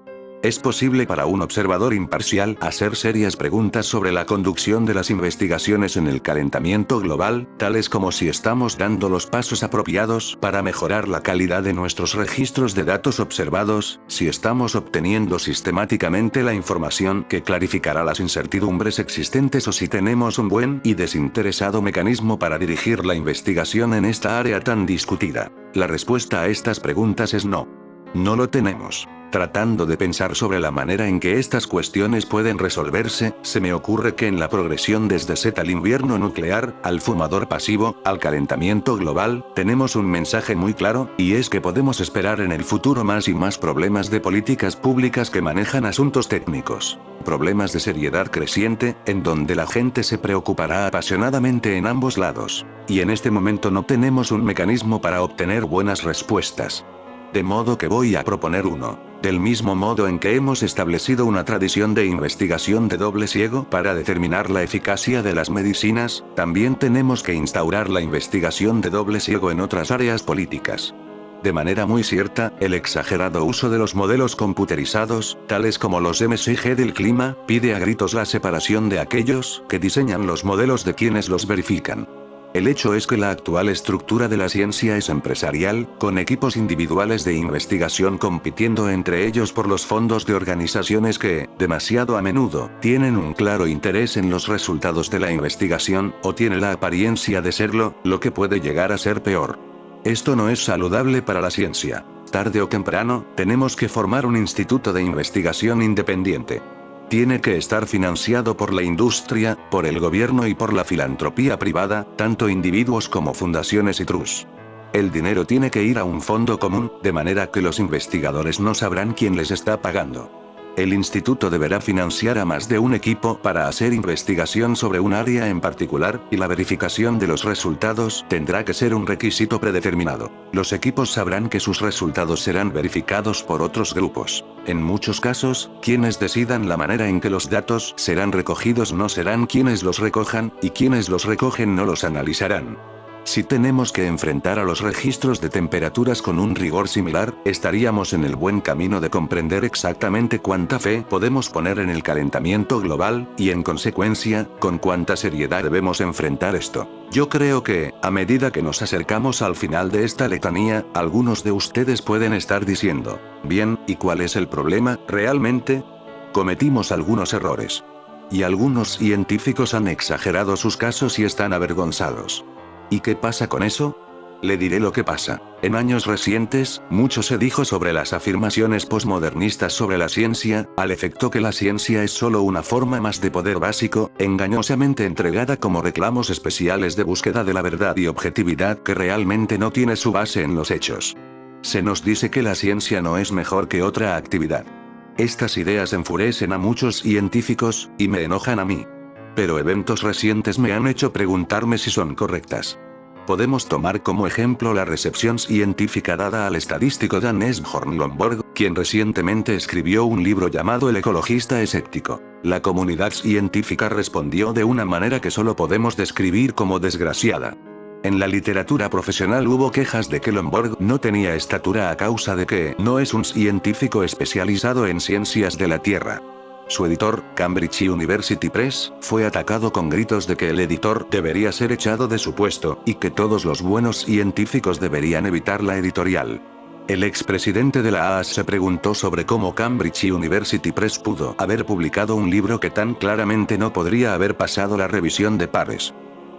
Speaker 1: Es posible para un observador imparcial hacer serias preguntas sobre la conducción de las investigaciones en el calentamiento global, tales como si estamos dando los pasos apropiados para mejorar la calidad de nuestros registros de datos observados, si estamos obteniendo sistemáticamente la información que clarificará las incertidumbres existentes o si tenemos un buen y desinteresado mecanismo para dirigir la investigación en esta área tan discutida. La respuesta a estas preguntas es no. No lo tenemos. Tratando de pensar sobre la manera en que estas cuestiones pueden resolverse, se me ocurre que en la progresión desde Z al invierno nuclear, al fumador pasivo, al calentamiento global, tenemos un mensaje muy claro, y es que podemos esperar en el futuro más y más problemas de políticas públicas que manejan asuntos técnicos. Problemas de seriedad creciente, en donde la gente se preocupará apasionadamente en ambos lados. Y en este momento no tenemos un mecanismo para obtener buenas respuestas. De modo que voy a proponer uno. Del mismo modo en que hemos establecido una tradición de investigación de doble ciego para determinar la eficacia de las medicinas, también tenemos que instaurar la investigación de doble ciego en otras áreas políticas. De manera muy cierta, el exagerado uso de los modelos computerizados, tales como los MCG del clima, pide a gritos la separación de aquellos que diseñan los modelos de quienes los verifican. El hecho es que la actual estructura de la ciencia es empresarial, con equipos individuales de investigación compitiendo entre ellos por los fondos de organizaciones que, demasiado a menudo, tienen un claro interés en los resultados de la investigación, o tiene la apariencia de serlo, lo que puede llegar a ser peor. Esto no es saludable para la ciencia. Tarde o temprano, tenemos que formar un instituto de investigación independiente. Tiene que estar financiado por la industria, por el gobierno y por la filantropía privada, tanto individuos como fundaciones y trusts. El dinero tiene que ir a un fondo común, de manera que los investigadores no sabrán quién les está pagando. El instituto deberá financiar a más de un equipo para hacer investigación sobre un área en particular, y la verificación de los resultados tendrá que ser un requisito predeterminado. Los equipos sabrán que sus resultados serán verificados por otros grupos. En muchos casos, quienes decidan la manera en que los datos serán recogidos no serán quienes los recojan, y quienes los recogen no los analizarán. Si tenemos que enfrentar a los registros de temperaturas con un rigor similar, estaríamos en el buen camino de comprender exactamente cuánta fe podemos poner en el calentamiento global, y en consecuencia, con cuánta seriedad debemos enfrentar esto. Yo creo que, a medida que nos acercamos al final de esta letanía, algunos de ustedes pueden estar diciendo, bien, ¿y cuál es el problema, realmente? Cometimos algunos errores. Y algunos científicos han exagerado sus casos y están avergonzados. ¿Y qué pasa con eso? Le diré lo que pasa. En años recientes, mucho se dijo sobre las afirmaciones posmodernistas sobre la ciencia, al efecto que la ciencia es solo una forma más de poder básico, engañosamente entregada como reclamos especiales de búsqueda de la verdad y objetividad que realmente no tiene su base en los hechos. Se nos dice que la ciencia no es mejor que otra actividad. Estas ideas enfurecen a muchos científicos, y me enojan a mí. Pero eventos recientes me han hecho preguntarme si son correctas. Podemos tomar como ejemplo la recepción científica dada al estadístico Dan Esbjörn Lomborg, quien recientemente escribió un libro llamado El ecologista escéptico. La comunidad científica respondió de una manera que solo podemos describir como desgraciada. En la literatura profesional hubo quejas de que Lomborg no tenía estatura a causa de que no es un científico especializado en ciencias de la Tierra. Su editor, Cambridge University Press, fue atacado con gritos de que el editor debería ser echado de su puesto, y que todos los buenos científicos deberían evitar la editorial. El expresidente de la AAS se preguntó sobre cómo Cambridge University Press pudo haber publicado un libro que tan claramente no podría haber pasado la revisión de pares.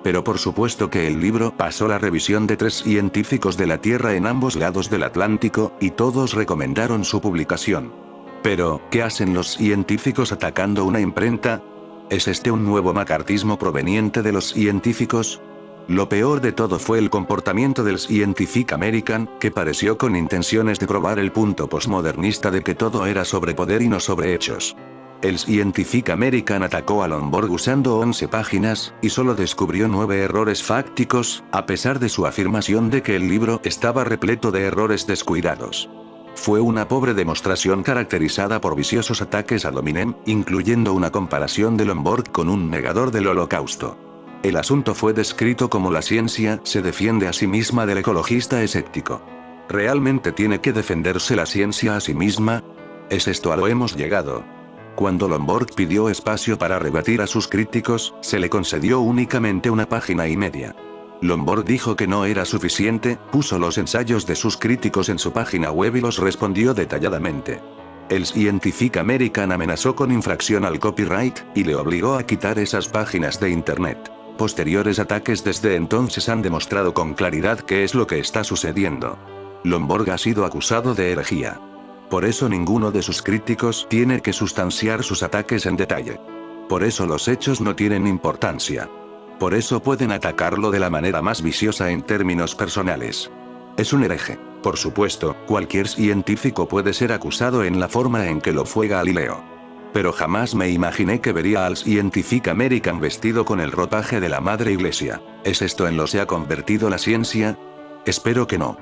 Speaker 1: Pero por supuesto que el libro pasó la revisión de 3 científicos de la Tierra en ambos lados del Atlántico, y todos recomendaron su publicación. Pero, ¿qué hacen los científicos atacando una imprenta? ¿Es este un nuevo macartismo proveniente de los científicos? Lo peor de todo fue el comportamiento del Scientific American, que pareció con intenciones de probar el punto posmodernista de que todo era sobre poder y no sobre hechos. El Scientific American atacó a Lomborg usando 11 páginas, y solo descubrió 9 errores fácticos, a pesar de su afirmación de que el libro estaba repleto de errores descuidados. Fue una pobre demostración caracterizada por viciosos ataques ad hominem, incluyendo una comparación de Lomborg con un negador del Holocausto. El asunto fue descrito como la ciencia se defiende a sí misma del ecologista escéptico. ¿Realmente tiene que defenderse la ciencia a sí misma? ¿Es esto a lo hemos llegado? Cuando Lomborg pidió espacio para rebatir a sus críticos, se le concedió únicamente 1,5 páginas. Lomborg dijo que no era suficiente, puso los ensayos de sus críticos en su página web y los respondió detalladamente. El Scientific American amenazó con infracción al copyright, y le obligó a quitar esas páginas de internet. Posteriores ataques desde entonces han demostrado con claridad qué es lo que está sucediendo. Lomborg ha sido acusado de herejía. Por eso ninguno de sus críticos tiene que sustanciar sus ataques en detalle. Por eso los hechos no tienen importancia. Por eso pueden atacarlo de la manera más viciosa en términos personales. Es un hereje. Por supuesto, cualquier científico puede ser acusado en la forma en que lo fue Galileo. Pero jamás me imaginé que vería al Scientific American vestido con el ropaje de la Madre Iglesia. ¿Es esto en lo que se ha convertido la ciencia? Espero que no.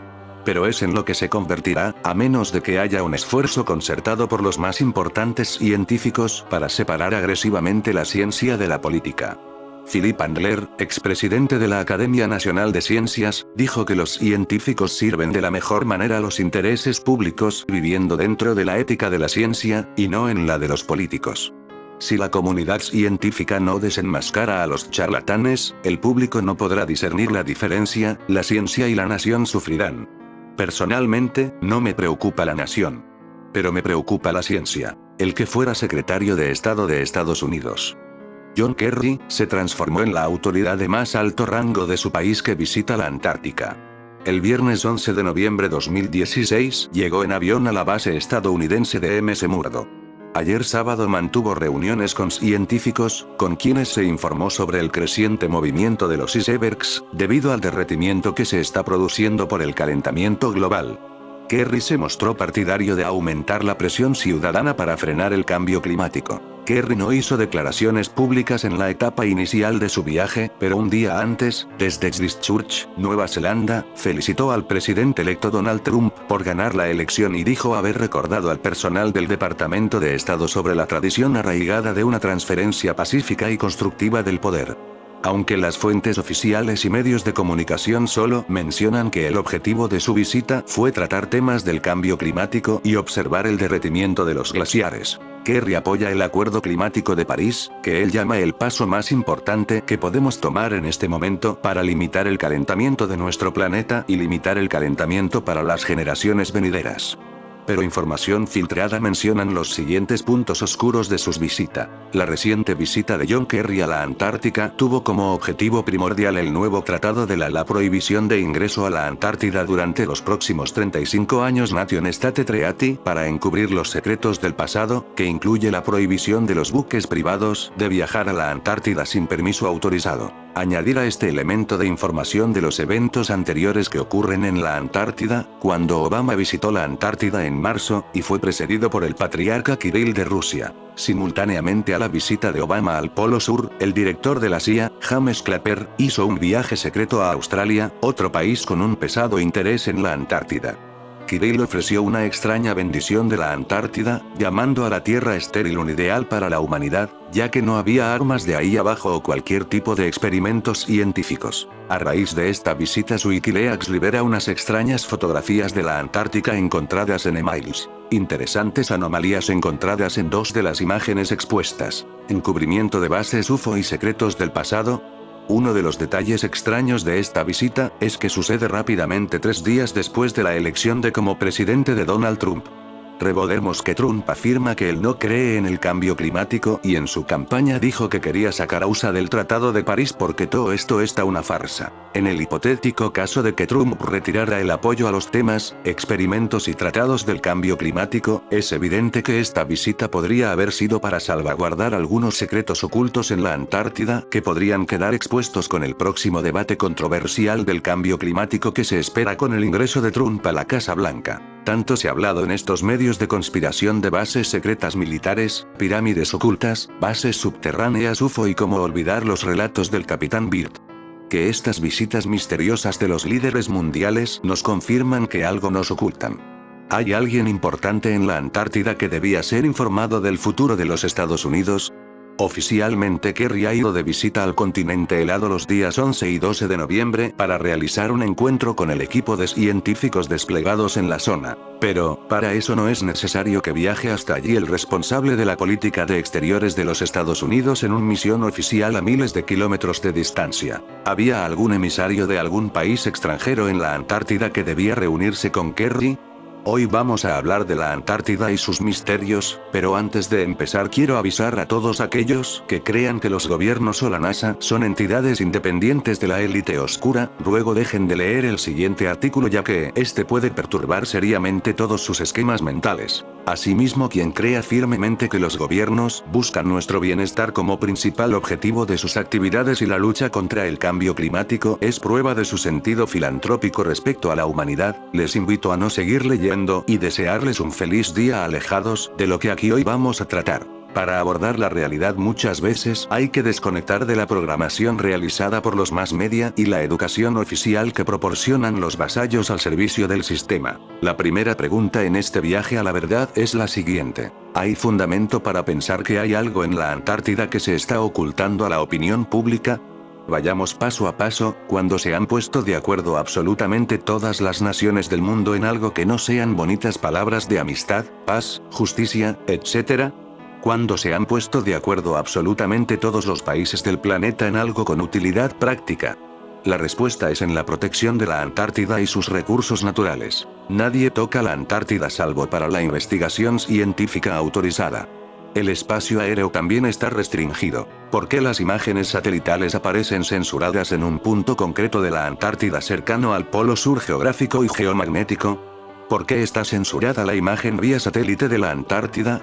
Speaker 1: Pero es en lo que se convertirá, a menos de que haya un esfuerzo concertado por los más importantes científicos para separar agresivamente la ciencia de la política. Philip Andler, expresidente de la Academia Nacional de Ciencias, dijo que los científicos sirven de la mejor manera a los intereses públicos, viviendo dentro de la ética de la ciencia, y no en la de los políticos. Si la comunidad científica no desenmascara a los charlatanes, el público no podrá discernir la diferencia, la ciencia y la nación sufrirán. Personalmente, no me preocupa la nación. Pero me preocupa la ciencia. El que fuera secretario de Estado de Estados Unidos, John Kerry, se transformó en la autoridad de más alto rango de su país que visita la Antártica. El viernes 11 de noviembre de 2016, llegó en avión a la base estadounidense de McMurdo. Ayer sábado mantuvo reuniones con científicos, con quienes se informó sobre el creciente movimiento de los icebergs, debido al derretimiento que se está produciendo por el calentamiento global. Kerry se mostró partidario de aumentar la presión ciudadana para frenar el cambio climático. Kerry no hizo declaraciones públicas en la etapa inicial de su viaje, pero un día antes, desde Christchurch, Nueva Zelanda, felicitó al presidente electo Donald Trump por ganar la elección y dijo haber recordado al personal del Departamento de Estado sobre la tradición arraigada de una transferencia pacífica y constructiva del poder. Aunque las fuentes oficiales y medios de comunicación solo mencionan que el objetivo de su visita fue tratar temas del cambio climático y observar el derretimiento de los glaciares. Kerry apoya el Acuerdo Climático de París, que él llama el paso más importante que podemos tomar en este momento para limitar el calentamiento de nuestro planeta y limitar el calentamiento para las generaciones venideras. Pero información filtrada mencionan los siguientes puntos oscuros de sus visitas. La reciente visita de John Kerry a la Antártica tuvo como objetivo primordial el nuevo tratado de la prohibición de ingreso a la Antártida durante los próximos 35 años Nation State Treaty, para encubrir los secretos del pasado, que incluye la prohibición de los buques privados de viajar a la Antártida sin permiso autorizado. Añadir a este elemento de información de los eventos anteriores que ocurren en la Antártida, cuando Obama visitó la Antártida en marzo, y fue precedido por el patriarca Kirill de Rusia. Simultáneamente a la visita de Obama al Polo Sur, el director de la CIA, James Clapper, hizo un viaje secreto a Australia, otro país con un pesado interés en la Antártida. Kirill ofreció una extraña bendición de la Antártida, llamando a la Tierra estéril un ideal para la humanidad, ya que no había armas de ahí abajo o cualquier tipo de experimentos científicos. A raíz de esta visita Wikileaks libera unas extrañas fotografías de la Antártica encontradas en emails. Interesantes anomalías encontradas en dos de las imágenes expuestas. Encubrimiento de bases UFO y secretos del pasado. Uno de los detalles extraños de esta visita, es que sucede rápidamente 3 días después de la elección de como presidente de Donald Trump. Recordemos que Trump afirma que él no cree en el cambio climático y en su campaña dijo que quería sacar a USA del Tratado de París porque todo esto está una farsa. En el hipotético caso de que Trump retirara el apoyo a los temas, experimentos y tratados del cambio climático, es evidente que esta visita podría haber sido para salvaguardar algunos secretos ocultos en la Antártida que podrían quedar expuestos con el próximo debate controversial del cambio climático que se espera con el ingreso de Trump a la Casa Blanca. Tanto se ha hablado en estos medios de conspiración de bases secretas militares, pirámides ocultas, bases subterráneas UFO y cómo olvidar los relatos del Capitán Beard. Que estas visitas misteriosas de los líderes mundiales nos confirman que algo nos ocultan. ¿Hay alguien importante en la Antártida que debía ser informado del futuro de los Estados Unidos? Oficialmente Kerry ha ido de visita al continente helado los días 11 y 12 de noviembre para realizar un encuentro con el equipo de científicos desplegados en la zona. Pero, para eso no es necesario que viaje hasta allí el responsable de la política de exteriores de los Estados Unidos en una misión oficial a miles de kilómetros de distancia. ¿Había algún emisario de algún país extranjero en la Antártida que debía reunirse con Kerry? Hoy vamos a hablar de la Antártida y sus misterios, pero antes de empezar quiero avisar a todos aquellos que crean que los gobiernos o la NASA son entidades independientes de la élite oscura, luego dejen de leer el siguiente artículo ya que este puede perturbar seriamente todos sus esquemas mentales. Asimismo, quien crea firmemente que los gobiernos buscan nuestro bienestar como principal objetivo de sus actividades y la lucha contra el cambio climático es prueba de su sentido filantrópico respecto a la humanidad, les invito a no seguir leyendo y desearles un feliz día alejados de lo que aquí hoy vamos a tratar. Para abordar la realidad muchas veces hay que desconectar de la programación realizada por los mass media y la educación oficial que proporcionan los vasallos al servicio del sistema. La primera pregunta en este viaje a la verdad es la siguiente. ¿Hay fundamento para pensar que hay algo en la Antártida que se está ocultando a la opinión pública? Vayamos paso a paso, cuando se han puesto de acuerdo absolutamente todas las naciones del mundo en algo que no sean bonitas palabras de amistad, paz, justicia, etc., ¿cuándo se han puesto de acuerdo absolutamente todos los países del planeta en algo con utilidad práctica? La respuesta es en la protección de la Antártida y sus recursos naturales. Nadie toca la Antártida salvo para la investigación científica autorizada. El espacio aéreo también está restringido. ¿Por qué las imágenes satelitales aparecen censuradas en un punto concreto de la Antártida cercano al polo sur geográfico y geomagnético? ¿Por qué está censurada la imagen vía satélite de la Antártida?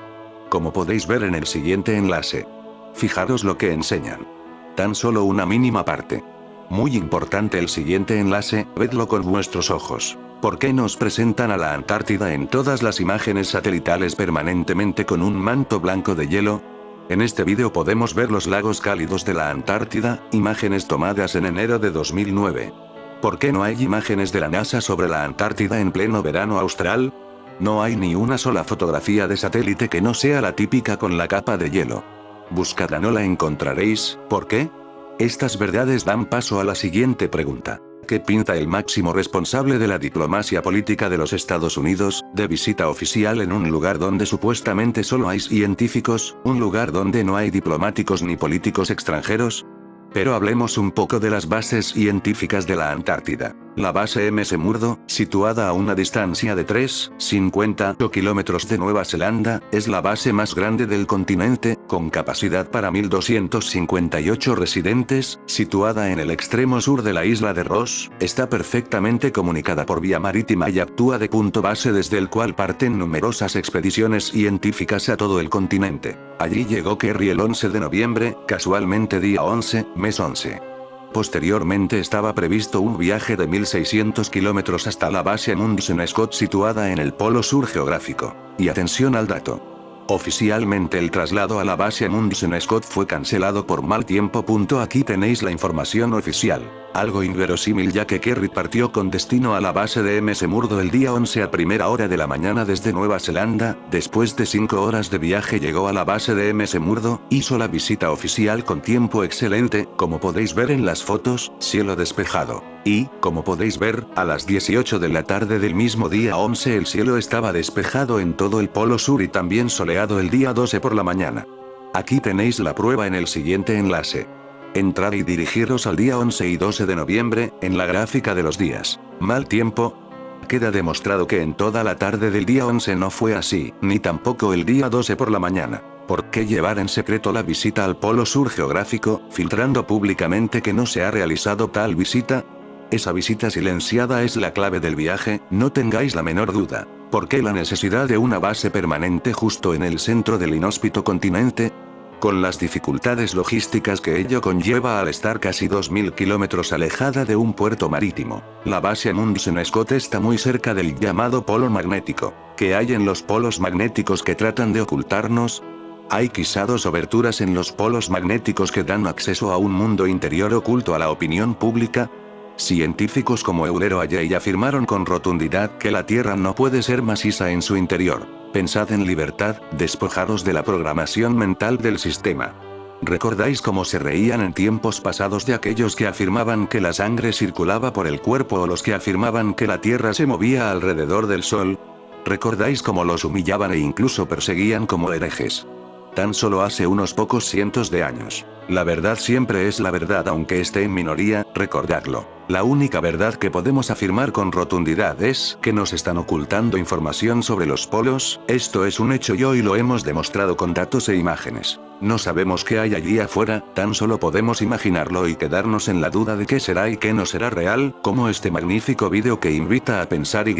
Speaker 1: Como podéis ver en el siguiente enlace. Fijaros lo que enseñan. Tan solo una mínima parte. Muy importante el siguiente enlace, vedlo con vuestros ojos. ¿Por qué nos presentan a la Antártida en todas las imágenes satelitales permanentemente con un manto blanco de hielo? En este vídeo podemos ver los lagos cálidos de la Antártida, imágenes tomadas en enero de 2009. ¿Por qué no hay imágenes de la NASA sobre la Antártida en pleno verano austral? No hay ni una sola fotografía de satélite que no sea la típica con la capa de hielo. Buscadla, no la encontraréis. ¿Por qué? Estas verdades dan paso a la siguiente pregunta. ¿Qué pinta el máximo responsable de la diplomacia política de los Estados Unidos, de visita oficial en un lugar donde supuestamente solo hay científicos, un lugar donde no hay diplomáticos ni políticos extranjeros? Pero hablemos un poco de las bases científicas de la Antártida. La base McMurdo, situada a una distancia de 3,58 kilómetros de Nueva Zelanda, es la base más grande del continente, con capacidad para 1.258 residentes, situada en el extremo sur de la isla de Ross, está perfectamente comunicada por vía marítima y actúa de punto base desde el cual parten numerosas expediciones científicas a todo el continente. Allí llegó Kerry el 11 de noviembre, casualmente día 11, mes 11. Posteriormente estaba previsto un viaje de 1.600 kilómetros hasta la base Amundsen Scott situada en el polo sur geográfico. Y atención al dato. Oficialmente el traslado a la base Amundsen Scott fue cancelado por mal tiempo. Aquí tenéis la información oficial. Algo inverosímil ya que Kerry partió con destino a la base de McMurdo el día 11 a primera hora de la mañana desde Nueva Zelanda, después de 5 horas de viaje llegó a la base de McMurdo, hizo la visita oficial con tiempo excelente, como podéis ver en las fotos, cielo despejado. Y, como podéis ver, a las 18 de la tarde del mismo día 11 el cielo estaba despejado en todo el polo sur y también soleado el día 12 por la mañana. Aquí tenéis la prueba en el siguiente enlace. Entrar y dirigiros al día 11 y 12 de noviembre, en la gráfica de los días. Mal tiempo. Queda demostrado que en toda la tarde del día 11 no fue así, ni tampoco el día 12 por la mañana. ¿Por qué llevar en secreto la visita al polo sur geográfico, filtrando públicamente que no se ha realizado tal visita? Esa visita silenciada es la clave del viaje, no tengáis la menor duda. ¿Por qué la necesidad de una base permanente justo en el centro del inhóspito continente? Con las dificultades logísticas que ello conlleva al estar casi 2.000 kilómetros alejada de un puerto marítimo. La base Amundsen Scott está muy cerca del llamado polo magnético. ¿Qué hay en los polos magnéticos que tratan de ocultarnos? Hay quizá 2 oberturas en los polos magnéticos que dan acceso a un mundo interior oculto a la opinión pública. Científicos como Eulero Alley afirmaron con rotundidad que la Tierra no puede ser maciza en su interior. Pensad en libertad, despojaros de la programación mental del sistema. ¿Recordáis cómo se reían en tiempos pasados de aquellos que afirmaban que la sangre circulaba por el cuerpo o los que afirmaban que la Tierra se movía alrededor del Sol? ¿Recordáis cómo los humillaban e incluso perseguían como herejes? tan solo hace unos pocos cientos de años. La verdad siempre es la verdad aunque esté en minoría, recordadlo. La única verdad que podemos afirmar con rotundidad es que nos están ocultando información sobre los polos, esto es un hecho y hoy lo hemos demostrado con datos e imágenes. No sabemos qué hay allí afuera, tan solo podemos imaginarlo y quedarnos en la duda de qué será y qué no será real, como este magnífico vídeo que invita a pensar y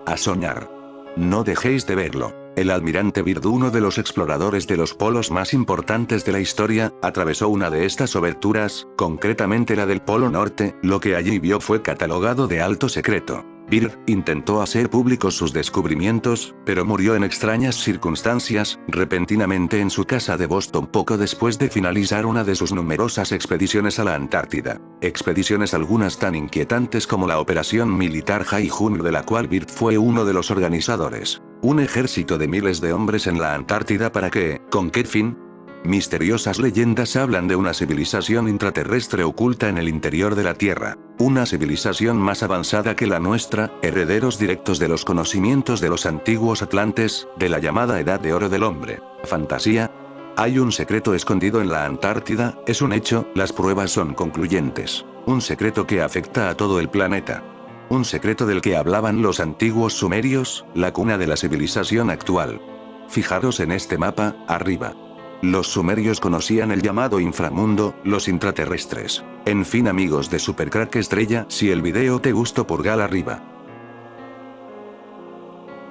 Speaker 1: a soñar. No dejéis de verlo. El almirante Byrd, uno de los exploradores de los polos más importantes de la historia, atravesó una de estas oberturas, concretamente la del Polo Norte, lo que allí vio fue catalogado de alto secreto. Byrd intentó hacer públicos sus descubrimientos, pero murió en extrañas circunstancias, repentinamente en su casa de Boston poco después de finalizar una de sus numerosas expediciones a la Antártida. Expediciones algunas tan inquietantes como la operación militar High Hunter, de la cual Byrd fue uno de los organizadores. Un ejército de miles de hombres en la Antártida, ¿para qué? ¿Con qué fin? Misteriosas leyendas hablan de una civilización intraterrestre oculta en el interior de la Tierra. Una civilización más avanzada que la nuestra, herederos directos de los conocimientos de los antiguos atlantes, de la llamada Edad de Oro del Hombre. ¿Fantasía? Hay un secreto escondido en la Antártida, es un hecho, las pruebas son concluyentes. Un secreto que afecta a todo el planeta. Un secreto del que hablaban los antiguos sumerios, la cuna de la civilización actual. Fijaros en este mapa, arriba. Los sumerios conocían el llamado inframundo, los intraterrestres. En fin amigos de Supercrack Estrella, si el video te gustó pulgar arriba.